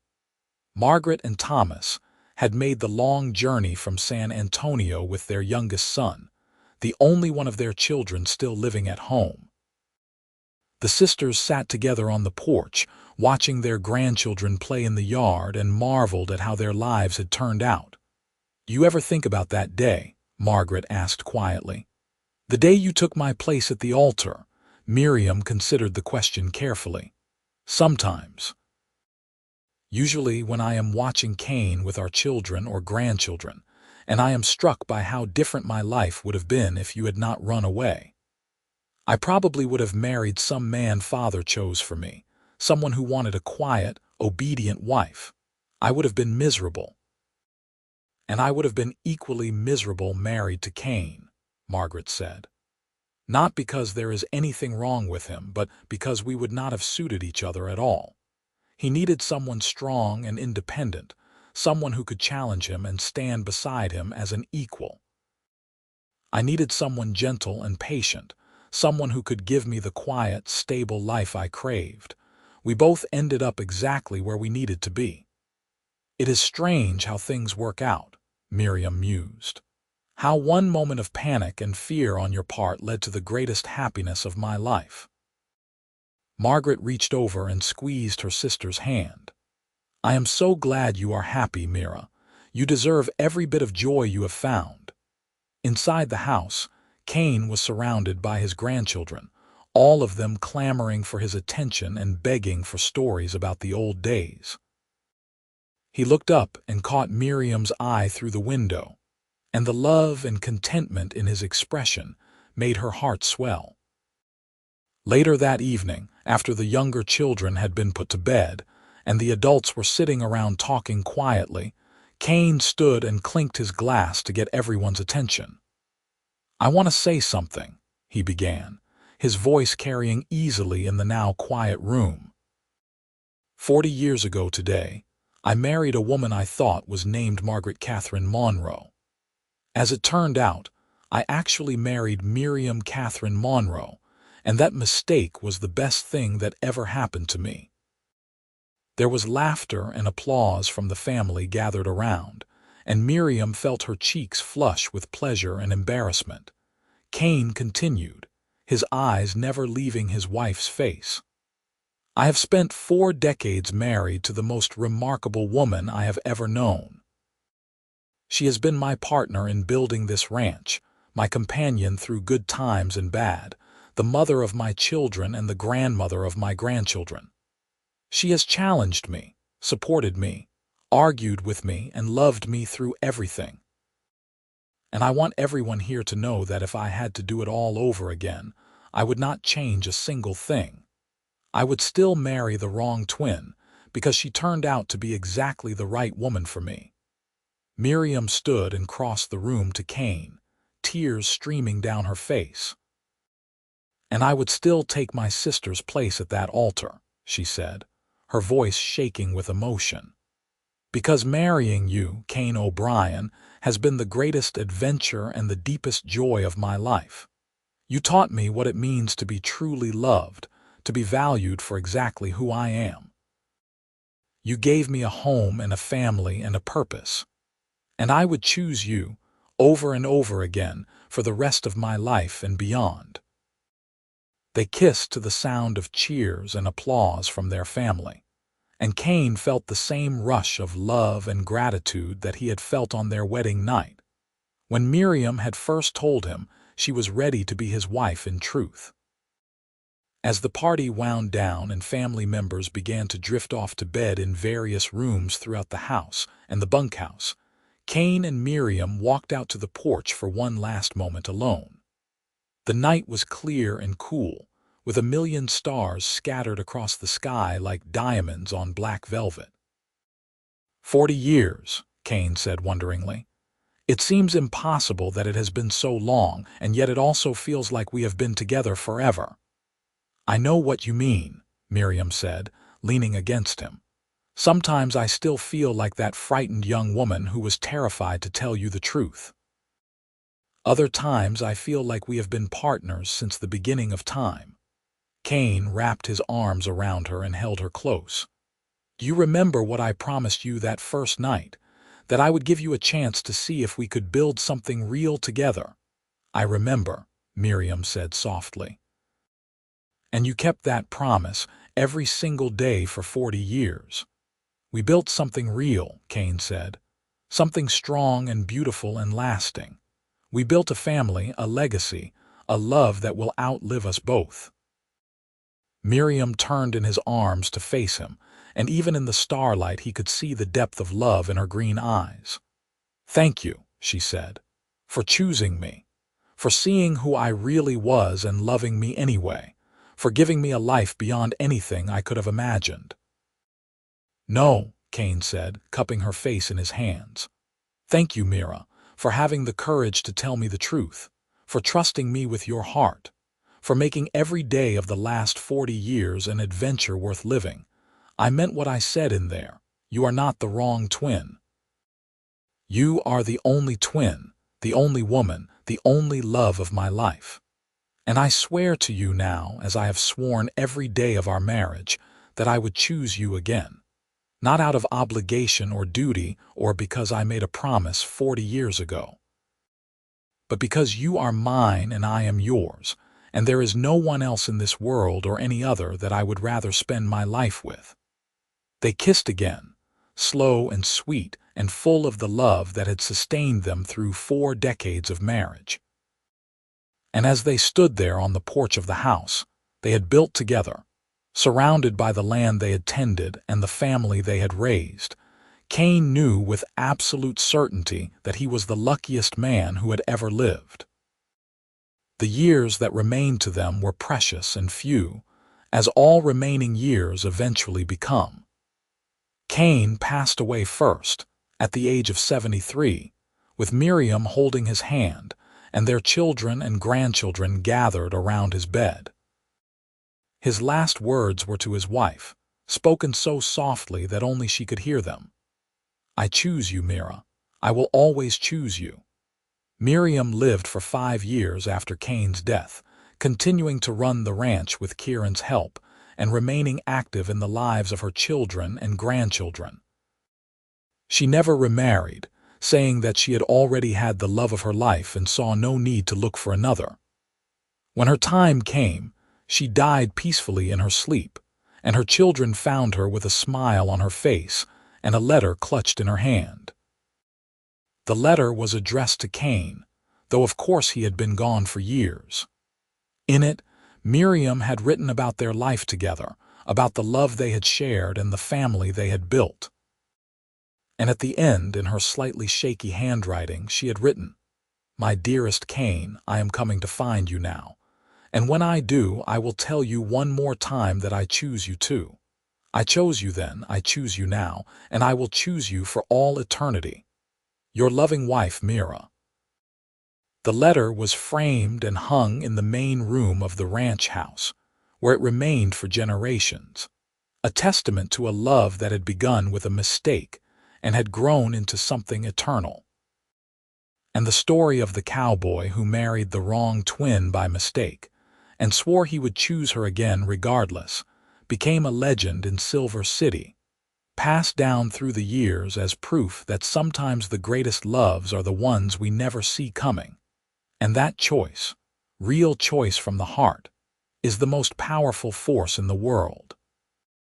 Margaret and Thomas had made the long journey from San Antonio with their youngest son, the only one of their children still living at home. The sisters sat together on the porch, watching their grandchildren play in the yard, and marveled at how their lives had turned out. "You ever think about that day?" Margaret asked quietly. "The day you took my place at the altar." Miriam considered the question carefully. "Sometimes. Usually when I am watching Kane with our children or grandchildren, and I am struck by how different my life would have been if you had not run away. I probably would have married some man Father chose for me, someone who wanted a quiet, obedient wife. I would have been miserable. And I would have been equally miserable married to Kane," Margaret said. "Not because there is anything wrong with him, but because we would not have suited each other at all. He needed someone strong and independent, someone who could challenge him and stand beside him as an equal. I needed someone gentle and patient, someone who could give me the quiet, stable life I craved. We both ended up exactly where we needed to be." "It is strange how things work out," Miriam mused. "How one moment of panic and fear on your part led to the greatest happiness of my life." Margaret reached over and squeezed her sister's hand. "I am so glad you are happy, Mira. You deserve every bit of joy you have found." Inside the house, Kane was surrounded by his grandchildren, all of them clamoring for his attention and begging for stories about the old days. He looked up and caught Miriam's eye through the window, and the love and contentment in his expression made her heart swell. Later that evening, after the younger children had been put to bed, and the adults were sitting around talking quietly, Kane stood and clinked his glass to get everyone's attention. "I want to say something," he began, his voice carrying easily in the now quiet room. 40 years ago today, I married a woman I thought was named Margaret Catherine Monroe. As it turned out, I actually married Miriam Catherine Monroe, and that mistake was the best thing that ever happened to me. There was laughter and applause from the family gathered around, and Miriam felt her cheeks flush with pleasure and embarrassment. Kane continued, his eyes never leaving his wife's face. I have spent 4 decades married to the most remarkable woman I have ever known. She has been my partner in building this ranch, my companion through good times and bad, the mother of my children and the grandmother of my grandchildren. She has challenged me, supported me, argued with me, and loved me through everything. And I want everyone here to know that if I had to do it all over again, I would not change a single thing. I would still marry the wrong twin, because she turned out to be exactly the right woman for me. Miriam stood and crossed the room to Kane, tears streaming down her face. And I would still take my sister's place at that altar, she said, her voice shaking with emotion. Because marrying you, Kane O'Brien, has been the greatest adventure and the deepest joy of my life. You taught me what it means to be truly loved, to be valued for exactly who I am. You gave me a home and a family and a purpose. And I would choose you, over and over again, for the rest of my life and beyond. They kissed to the sound of cheers and applause from their family, and Kane felt the same rush of love and gratitude that he had felt on their wedding night. When Miriam had first told him she was ready to be his wife in truth. As the party wound down and family members began to drift off to bed in various rooms throughout the house and the bunkhouse, Kane and Miriam walked out to the porch for one last moment alone. The night was clear and cool, with a million stars scattered across the sky like diamonds on black velvet. 40 years, Kane said wonderingly. It seems impossible that it has been so long, and yet it also feels like we have been together forever. I know what you mean, Miriam said, leaning against him. Sometimes I still feel like that frightened young woman who was terrified to tell you the truth. Other times I feel like we have been partners since the beginning of time. Kane wrapped his arms around her and held her close. Do you remember what I promised you that first night? That I would give you a chance to see if we could build something real together. I remember, Miriam said softly. And you kept that promise every single day for 40 years. We built something real, Kane said. Something strong and beautiful and lasting. We built a family, a legacy, a love that will outlive us both. Miriam turned in his arms to face him, and even in the starlight he could see the depth of love in her green eyes. Thank you, she said, for choosing me, for seeing who I really was and loving me anyway, for giving me a life beyond anything I could have imagined. No, Kane said, cupping her face in his hands. Thank you, Mira, for having the courage to tell me the truth, for trusting me with your heart, for making every day of the last 40 years an adventure worth living. I meant what I said in there. You are not the wrong twin. You are the only twin, the only woman, the only love of my life. And I swear to you now, as I have sworn every day of our marriage, that I would choose you again. Not out of obligation or duty or because I made a promise 40 years ago, but because you are mine and I am yours, and there is no one else in this world or any other that I would rather spend my life with. They kissed again, slow and sweet and full of the love that had sustained them through 4 decades of marriage. And as they stood there on the porch of the house they had built together, surrounded by the land they had tended and the family they had raised, Kane knew with absolute certainty that he was the luckiest man who had ever lived. The years that remained to them were precious and few, as all remaining years eventually become. Kane passed away first, at the age of 73, with Miriam holding his hand, and their children and grandchildren gathered around his bed. His last words were to his wife, spoken so softly that only she could hear them. I choose you, Mira. I will always choose you. Miriam lived for 5 years after Kane's death, continuing to run the ranch with Kieran's help, and remaining active in the lives of her children and grandchildren. She never remarried, saying that she had already had the love of her life and saw no need to look for another. When her time came, she died peacefully in her sleep, and her children found her with a smile on her face and a letter clutched in her hand. The letter was addressed to Kane, though of course he had been gone for years. In it, Miriam had written about their life together, about the love they had shared and the family they had built. And at the end, in her slightly shaky handwriting, she had written, "My dearest Kane, I am coming to find you now. And when I do, I will tell you one more time that I choose you too. I chose you then, I choose you now, and I will choose you for all eternity. Your loving wife, Mira." The letter was framed and hung in the main room of the ranch house, where it remained for generations, a testament to a love that had begun with a mistake and had grown into something eternal. And the story of the cowboy who married the wrong twin by mistake and swore he would choose her again regardless became a legend in Silver City, passed down through the years as proof that sometimes the greatest loves are the ones we never see coming. And that choice, real choice from the heart, is the most powerful force in the world.